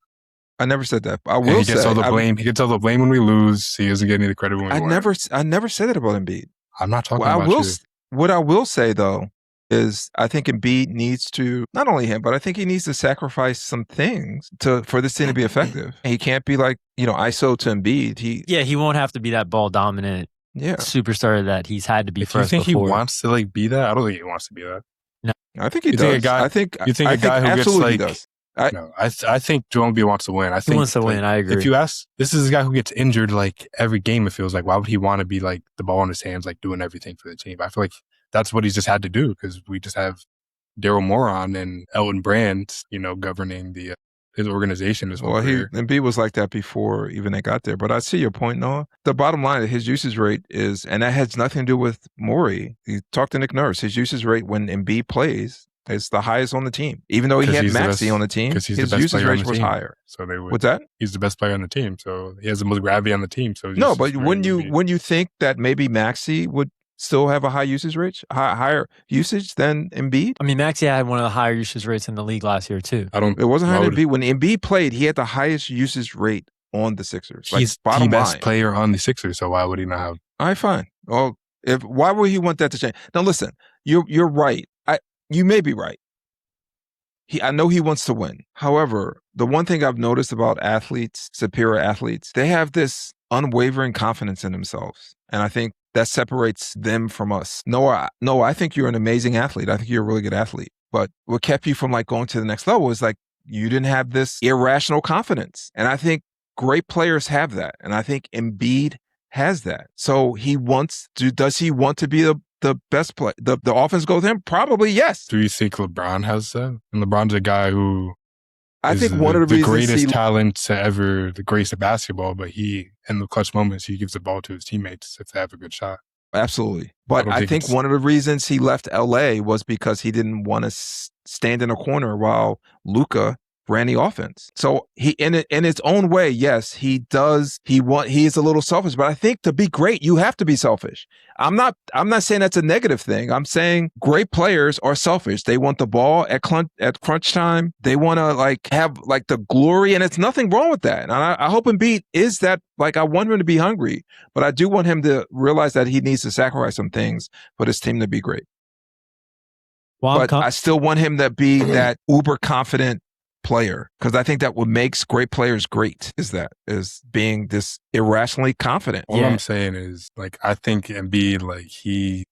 I never said that. I will say he gets all the blame. He gets all the blame when we lose. He doesn't get any of the credit when we win. I never said that about Embiid. I'm not talking about you. What I will say though is I think Embiid needs to, not only him, but I think he needs to sacrifice some things for this team to be effective. He can't be like, ISO to Embiid. He won't have to be that ball dominant superstar that he's had to be for us before. You think he wants to like be that? I don't think he wants to be that. No. I think he does. You think a guy who gets like... Does. I think Joel Embiid wants to win. I think he wants to win. I agree. If you ask, this is a guy who gets injured like every game. It feels like why would he want to be like the ball in his hands, like doing everything for the team? I feel like that's what he's just had to do because we just have Daryl Moron and Elton Brand, governing his organization as well. Well, Embiid was like that before even they got there. But I see your point, Noah. The bottom line, his usage rate is, and that has nothing to do with Morey. You talk to Nick Nurse. His usage rate when Embiid plays is the highest on the team. Even though he had Maxey on the team, his usage rate was higher. So they would. What's that? He's the best player on the team, so he has the most gravity on the team. So no, but wouldn't you think that maybe Maxey would still have a higher usage than Embiid? I mean, Maxey had one of the higher usage rates in the league last year too. It wasn't higher than Embiid. When Embiid played, he had the highest usage rate on the Sixers. He's the best player on the Sixers, so why would he not have? All right, fine. Well, why would he want that to change? Now, listen, you're right. You may be right. I know he wants to win. However, the one thing I've noticed about athletes, superior athletes, they have this unwavering confidence in themselves. And I think that separates them from us. Noah, I think you're an amazing athlete. I think you're a really good athlete. But what kept you from like going to the next level is like you didn't have this irrational confidence. And I think great players have that. And I think Embiid has that. So does he want to be the best play? The offense goes with him? Probably yes. Do you think LeBron has that? And LeBron's a guy who I think one of the greatest talent to ever, the greatest at basketball, but he, in the clutch moments, he gives the ball to his teammates if they have a good shot. Absolutely. But I think one of the reasons he left LA was because he didn't want to stand in a corner while Luka ran the offense. So he, in its own way, yes, he does. He is a little selfish, but I think to be great, you have to be selfish. I'm not saying that's a negative thing. I'm saying great players are selfish. They want the ball at crunch time. They want to like have like the glory, and it's nothing wrong with that. And I hope Embiid is that. Like I want him to be hungry, but I do want him to realize that he needs to sacrifice some things for this team to be great. But I still want him to be that uber confident player, because I think that what makes great players great is being this irrationally confident. All I'm saying is like I think Embiid, like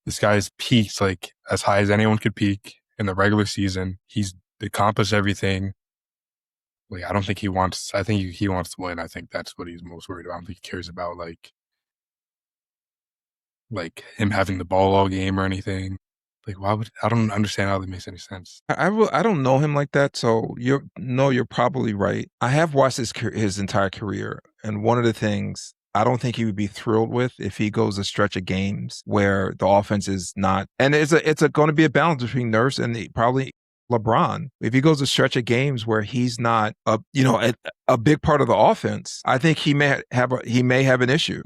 this guy's peaked like as high as anyone could peak in the regular season. He's accomplished everything. Like I think he wants to win. I think that's what he's most worried about. I don't think he cares about like him having the ball all game or anything. Like, I don't understand how that makes any sense. I don't know him like that, so you're probably right. I have watched his entire career, and one of the things I don't think he would be thrilled with if he goes a stretch of games where the offense is not, and it's going to be a balance between Nurse and probably LeBron. If he goes a stretch of games where he's not a big part of the offense, I think he may have an issue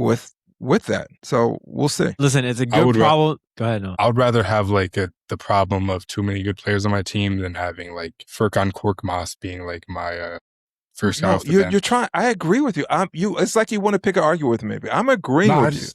with that. So we'll see. Listen, it's a good problem. Go ahead. No. I would rather have like the problem of too many good players on my team than having like Furkan Korkmaz being like my first guy off the bench. You're trying. I agree with you. It's like you want to pick an argument with me. I'm agreeing with you.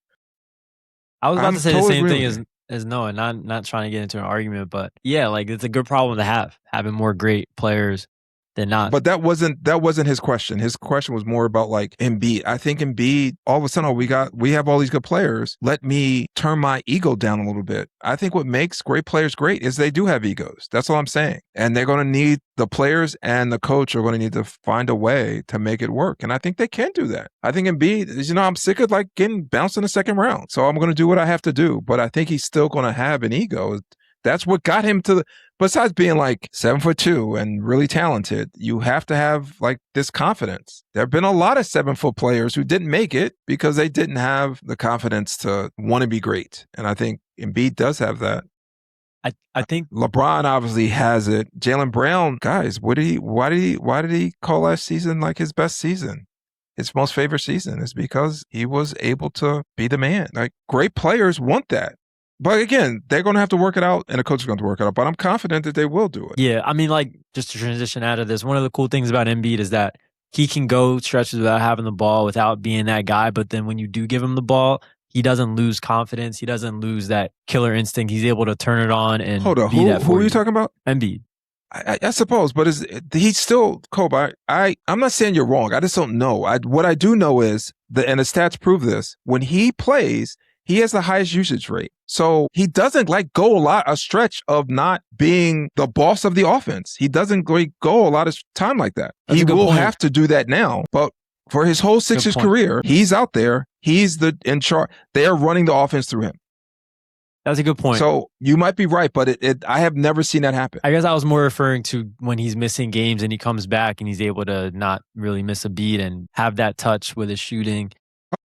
I was about to say the same thing as Noah. Not trying to get into an argument, but yeah, like it's a good problem to have, having more great players than not. But that wasn't his question. His question was more about like Embiid. I think Embiid, all of a sudden, we have all these good players. Let me turn my ego down a little bit. I think what makes great players great is they do have egos. That's all I'm saying. And they're going to need, the players and the coach are going to need to find a way to make it work. And I think they can do that. I think Embiid, I'm sick of like getting bounced in the second round. So I'm going to do what I have to do. But I think he's still going to have an ego. That's what got him to besides being like 7'2" and really talented, you have to have like this confidence. There have been a lot of 7-foot players who didn't make it because they didn't have the confidence to want to be great. And I think Embiid does have that. I think LeBron obviously has it. Jaylen Brown, guys, why did he call last season like his best season? His most favorite season is because he was able to be the man. Like, great players want that. But again, they're going to have to work it out, and the coach is going to work it out. But I'm confident that they will do it. Yeah, I mean, like, just to transition out of this, one of the cool things about Embiid is that he can go stretches without having the ball, without being that guy. But then when you do give him the ball, he doesn't lose confidence. He doesn't lose that killer instinct. He's able to turn it on and Hold on, be that for who are you talking about? Embiid. I suppose, but he's still Kobe. I'm not saying you're wrong. I just don't know. What I do know is and the stats prove this. When he plays, he has the highest usage rate. So he doesn't go a stretch of not being the boss of the offense. He doesn't go a lot of time like that. That's he a good will point. have to do that now. But for his whole Sixers career, he's out there. He's in charge. They're running the offense through him. That's a good point. So you might be right, but I have never seen that happen. I guess I was more referring to when he's missing games and he comes back and he's able to not really miss a beat and have that touch with his shooting.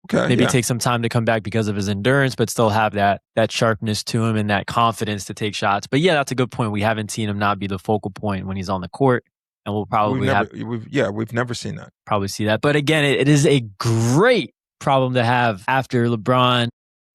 Okay, Maybe take some time to come back because of his endurance, but still have that sharpness to him and that confidence to take shots. But yeah, that's a good point. We haven't seen him not be the focal point when he's on the court, and we'll probably we've never seen that. Probably see that. But again, it is a great problem to have after LeBron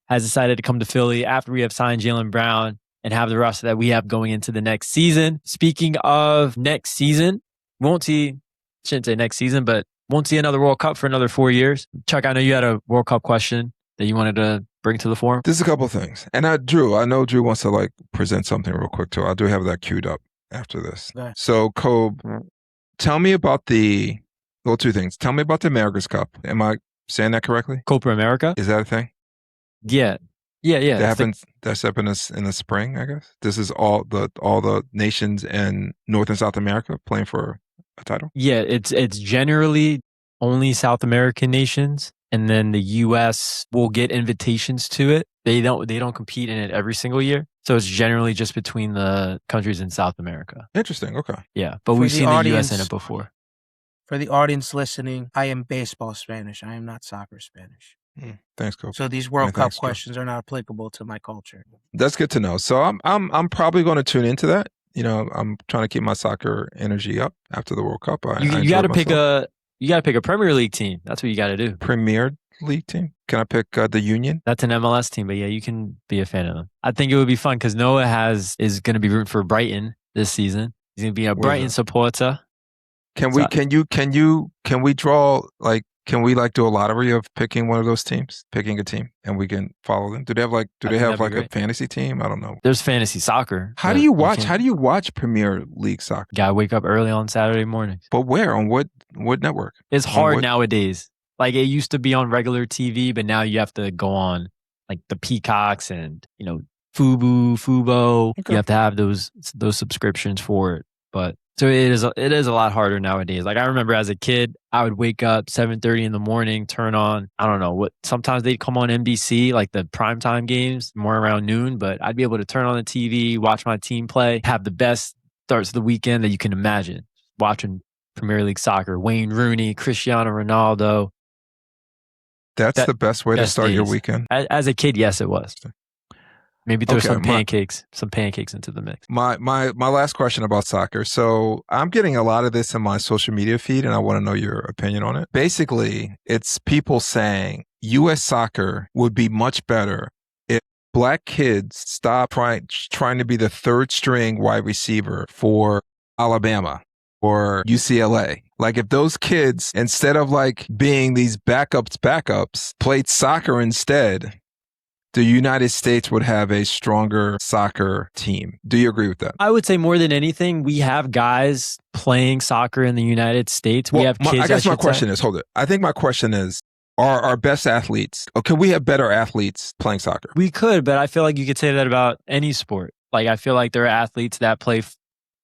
has decided to come to Philly, after we have signed Jaylen Brown and have the roster that we have going into the next season. Speaking of next season, shouldn't say next season, but won't see another World Cup for another 4 years. Chuck, I know you had a World Cup question that you wanted to bring to the forum. There's a couple of things. And I know Drew wants to present something real quick too. I do have that queued up after this. Okay. So, Kobe, tell me about two things. Tell me about the America's Cup. Am I saying that correctly? Copa America? Is that a thing? Yeah. That's up in the spring, I guess. This is all the nations in North and South America playing for a title? Yeah, it's generally only South American nations, and then the US will get invitations to it. They don't compete in it every single year. So it's generally just between the countries in South America. Interesting. Okay. Yeah, but we've seen the US in it before. For the audience listening, I am baseball Spanish. I am not soccer Spanish. Thanks, Coach. So these World Cup questions are not applicable to my culture. That's good to know. So I'm probably going to tune into that. You know, I'm trying to keep my soccer energy up after the World Cup. You got to pick a Premier League team. That's what you got to do. Premier League team? Can I pick the Union? That's an MLS team, but yeah, you can be a fan of them. I think it would be fun because Noah is going to be rooting for Brighton this season. He's going to be a Brighton supporter. Can we draw can we do a lottery of picking one of those teams, picking a team, and we can follow them? Do they have a fantasy team? I don't know. There's fantasy soccer. How do you watch Premier League soccer? Gotta wake up early on Saturday mornings. But where? On what network? It's hard nowadays. Like, it used to be on regular TV, but now you have to go on the Peacocks and Fubo. Okay. You have to have those subscriptions for it. But so it is a lot harder nowadays. Like, I remember as a kid, I would wake up 7:30 in the morning, turn on, I don't know what, sometimes they'd come on NBC, like the primetime games, more around noon, but I'd be able to turn on the TV, watch my team play, have the best starts of the weekend that you can imagine. Watching Premier League soccer, Wayne Rooney, Cristiano Ronaldo. That's the best way to start your weekend? As a kid, yes, it was. Maybe throw some pancakes into the mix. My last question about soccer. So I'm getting a lot of this in my social media feed, and I want to know your opinion on it. Basically, it's people saying U.S. soccer would be much better if black kids stop trying to be the third string wide receiver for Alabama or UCLA. Like, if those kids, instead of being these backups, played soccer instead, the United States would have a stronger soccer team. Do you agree with that? I would say more than anything, we have guys playing soccer in the United States. We have kids. I guess my question is, hold it. I think my question is, are our best athletes, or can we have better athletes playing soccer? We could, but I feel like you could say that about any sport. Like, I feel like there are athletes that play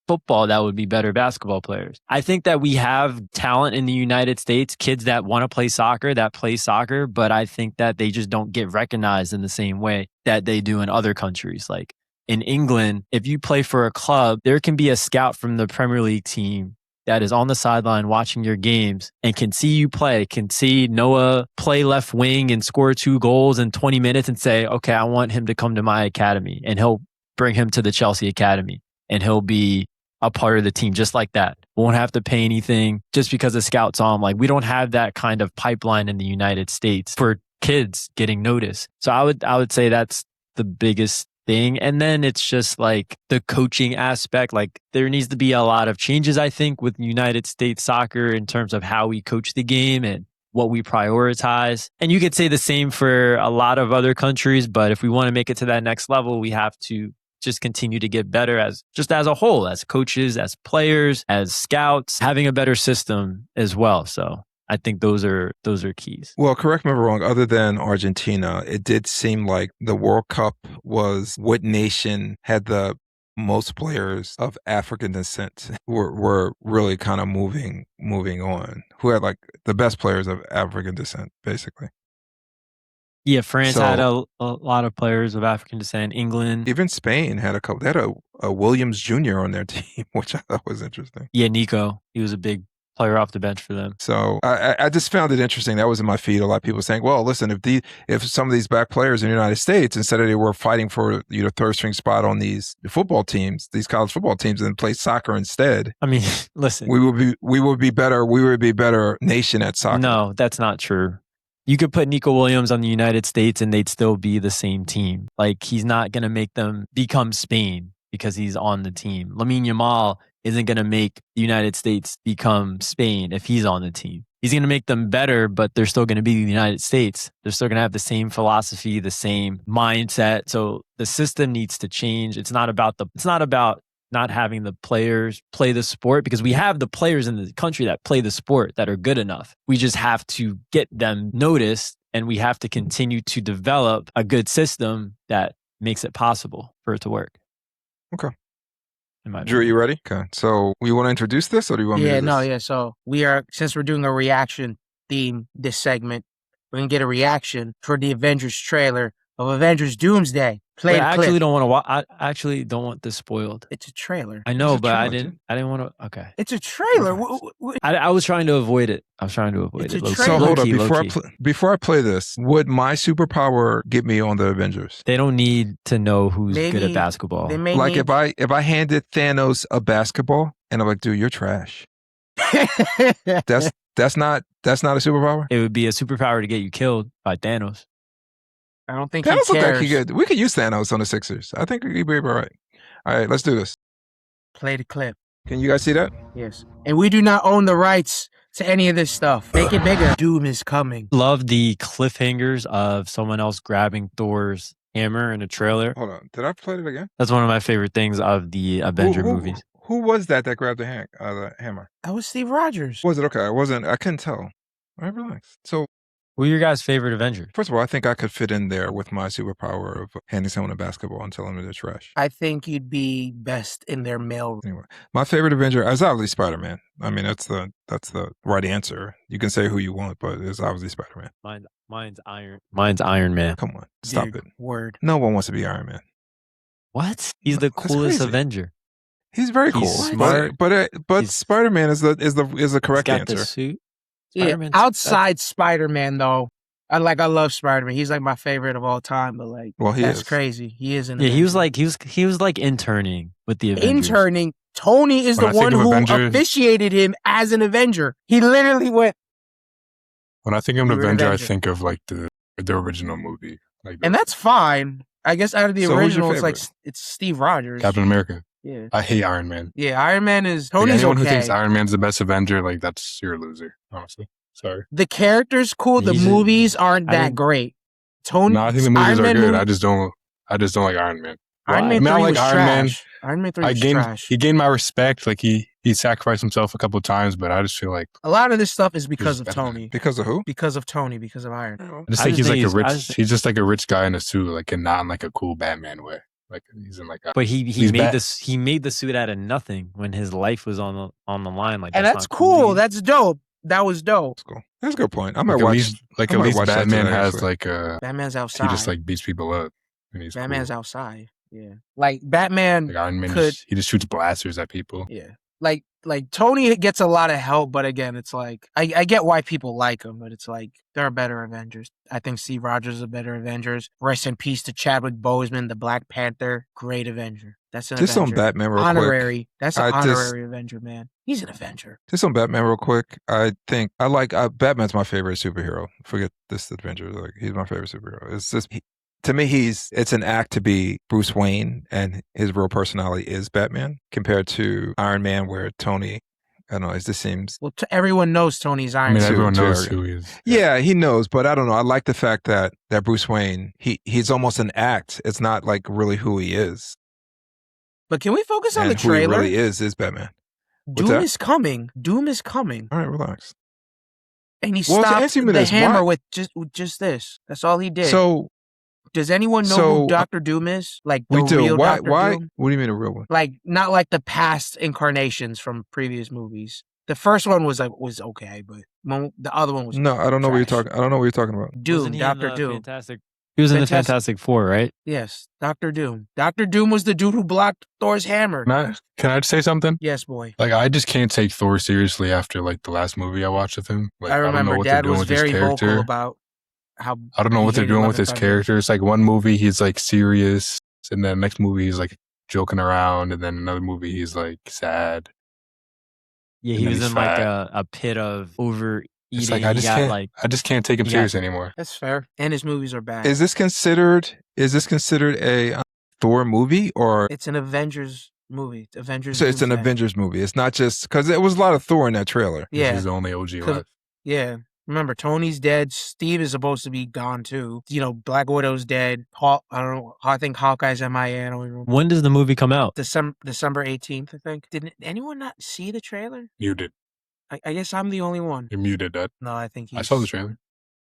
football that would be better basketball players. I think that we have talent in the United States, kids that want to play soccer, but I think that they just don't get recognized in the same way that they do in other countries. Like in England, if you play for a club, there can be a scout from the Premier League team that is on the sideline watching your games and can see you play, can see Noah play left wing and score 2 goals in 20 minutes and say, okay, I want him to come to my academy, and he'll bring him to the Chelsea academy and he'll be a part of the team just like that. Won't have to pay anything just because a scout's on. Like, we don't have that kind of pipeline in the United States for kids getting noticed. So I would say that's the biggest thing. And then it's just like the coaching aspect. Like, there needs to be a lot of changes, I think, with United States soccer in terms of how we coach the game and what we prioritize. And you could say the same for a lot of other countries, but if we want to make it to that next level, we have to just continue to get better as a whole, as coaches, as players, as scouts, having a better system as well. So I think those are keys. Well, correct me if I'm wrong, other than Argentina, it did seem like the World Cup was what nation had the most players of African descent were really kind of moving on, who had like the best players of African descent, basically. Yeah, France had a lot of players of African descent. England. Even Spain had a couple. They had a Williams Jr. on their team, which I thought was interesting. Yeah, Nico. He was a big player off the bench for them. So I just found it interesting. That was in my feed. A lot of people saying, well, listen, if some of these black players in the United States, instead of they were fighting for third string spot on these football teams, these college football teams, and play soccer instead. I mean, listen. We would be better nation at soccer. No, that's not true. You could put Nico Williams on the United States and they'd still be the same team. Like, he's not going to make them become Spain because he's on the team. Lamine Yamal isn't going to make the United States become Spain if he's on the team. He's going to make them better, but they're still going to be the United States. They're still going to have the same philosophy, the same mindset. So the system needs to change. It's not about not having the players play the sport, because we have the players in the country that play the sport that are good enough. We just have to get them noticed, and we have to continue to develop a good system that makes it possible for it to work. Okay. Drew, you ready? Okay. So we want to introduce this, or do you want me to do this? Yeah. So since we're doing a reaction theme this segment, we're going to get a reaction for the Avengers trailer of Avengers Doomsday. I actually don't want to I actually don't want this spoiled. It's a trailer. I know, but I didn't want to. Okay. It's a trailer. I was trying to avoid it. It's a trailer. So hold up. Before I play this, would my superpower get me on the Avengers? They don't need to know who's good at basketball. Like if I handed Thanos a basketball and I'm like, dude, you're trash. That's not a superpower? It would be a superpower to get you killed by Thanos. I don't think Thanos he cares. We could use Thanos on the Sixers. I think he'd be all right. All right, let's do this. Play the clip. Can you guys see that? Yes. And we do not own the rights to any of this stuff. Make it bigger. Doom is coming. Love the cliffhangers of someone else grabbing Thor's hammer in a trailer. Hold on. Did I play it again? That's one of my favorite things of the Avenger movies. Who was that grabbed the hammer? That was Steve Rogers. Was it? Okay. I couldn't tell. All right, relax. So, who are your guys' favorite Avengers? First of all, I think I could fit in there with my superpower of handing someone a basketball and telling them they're trash. I think you'd be best in their mail. Anyway, my favorite Avenger is obviously Spider-Man. I mean, that's the right answer. You can say who you want, but it's obviously Spider-Man. Mine's Iron Man. Come on, stop it. Word. No one wants to be Iron Man. What? He's the coolest Avenger. He's very cool. Smart. But Spider-Man is the correct answer. The suit. Yeah, outside Spider-Man though, I love Spider-Man. He's like my favorite of all time. But that's crazy. He is an. Yeah, he was like interning with the Avengers. Interning. Tony is the one who officiated him as an Avenger. He literally went. When I think of an Avenger, I think of like the original movie. And that's fine. I guess out of the original, it's Steve Rogers. Captain America. Yeah. I hate Iron Man. Yeah, Iron Man is Tony's anyone okay. who thinks Iron Man's the best Avenger, that's you're a loser. Honestly, sorry. The character's cool. The movies aren't that great. Tony. No, I think the movies are good. I just don't like Iron Man. Iron Man 3 was trash. Iron Man 3 was trash. He gained my respect. He sacrificed himself a couple of times, but I just feel like a lot of this stuff is because of Tony. Because of who? Because of Tony. Because of Iron Man. I just think he's just like a rich guy in a suit, and not in like a cool Batman way. Like he's in but he made the suit out of nothing when his life was on the line. And that's cool. That's dope. That was dope. That's cool. That's a good point. I might might watch. At least Batman has like a. Batman's outside. He just beats people up. Batman's outside. Yeah. Like Batman. Like Iron Man. He just shoots blasters at people. Yeah. Like like Tony gets a lot of help, but again, it's like I get why people like him, but it's like there are better Avengers. I think Steve Rogers is a better Avengers. Rest in peace to Chadwick Boseman, the Black Panther, great Avenger. That's an Just on Avenger. Batman real Honorary. quick. That's an honorary Avenger, man. He's an Avenger. Just on Batman real quick. I think I like Batman's my favorite superhero. Forget this Avenger. Like he's my favorite superhero. It's just to me, it's an act to be Bruce Wayne, and his real personality is Batman, compared to Iron Man, where Tony, I don't know, it just seems. Well, everyone knows Tony's Iron Man. Everyone knows who he is. Yeah, he knows, but I don't know. I like the fact that Bruce Wayne, he's almost an act. It's not like really who he is. But can we focus on And the trailer? Who he really is Batman. Doom is coming. Doom is coming. All right, relax. And he stopped the hammer with just this. That's all he did. So, does anyone know who Dr. Doom is? Like the real Dr. Doom? What do you mean a real one? Like not like the past incarnations from previous movies. The first one was okay, but the other one was no. I don't know what you're talking. I don't know what you're talking about. Doom, Dr. Doom. Fantastic. He was in the Fantastic Four, right? Yes, Dr. Doom. Dr. Doom was the dude who blocked Thor's hammer. Can I say something? Yes, boy. Like, I just can't take Thor seriously after, like, the last movie I watched with him. Like, I remember Dad was very vocal about how... I don't know what they're doing with his character. It's like one movie he's, like, serious, and then the next movie he's, like, joking around, and then another movie he's, like, sad. Yeah, he was in, like, a pit of overeating. It's like I just can't take him serious anymore. That's fair. And his movies are bad. Is this considered a Thor movie, or it's an Avengers movie? It's Avengers. So it's an Avengers movie. It's not just because there was a lot of Thor in that trailer. Yeah, he's the only OG left. Yeah. Remember, Tony's dead. Steve is supposed to be gone too. You know, Black Widow's dead. I don't know. I think Hawkeye's MIA. I don't remember. When does the movie come out? December 18th, I think. Did anyone not see the trailer? You did. I guess I'm the only one. You're muted, Dad. No, I think I saw the trailer.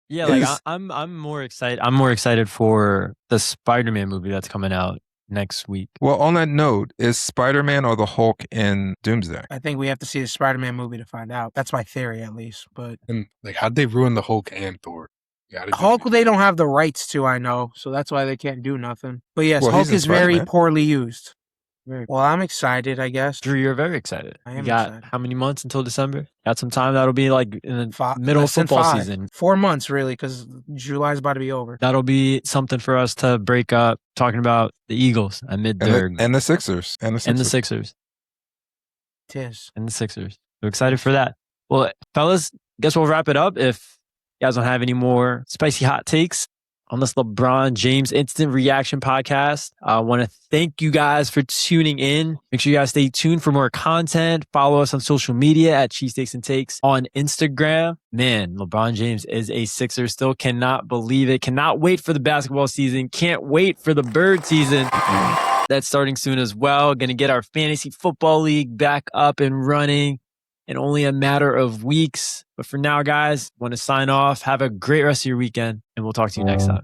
Yeah, like I'm more excited. I'm more excited for the Spider-Man movie that's coming out next week. Well, on that note, is Spider-Man or the Hulk in Doomsday? I think we have to see the Spider-Man movie to find out. That's my theory, at least. But and like, how'd they ruin the Hulk and Thor? Hulk, they don't have the rights to. I know, so that's why they can't do nothing. But yes, Hulk is very poorly used. Well, I'm excited, I guess. Drew, you're very excited. I am excited. How many months until December? Got some time. That'll be like in the middle of football season. 4 months, really, because July's about to be over. That'll be something for us to break up, talking about the Eagles amid and the Sixers. And the Sixers. Tis. And the Sixers. So excited for that. Well, fellas, guess we'll wrap it up. If you guys don't have any more spicy hot takes on this LeBron James Instant Reaction podcast, I want to thank you guys for tuning in. Make sure you guys stay tuned for more content. Follow us on social media at Cheesesteaks and Takes on Instagram. Man, LeBron James is a Sixer. Still cannot believe it. Cannot wait for the basketball season. Can't wait for the bird season. That's starting soon as well. Going to get our fantasy football league back up and running in only a matter of weeks. But for now, guys, want to sign off. Have a great rest of your weekend, and we'll talk to you next time.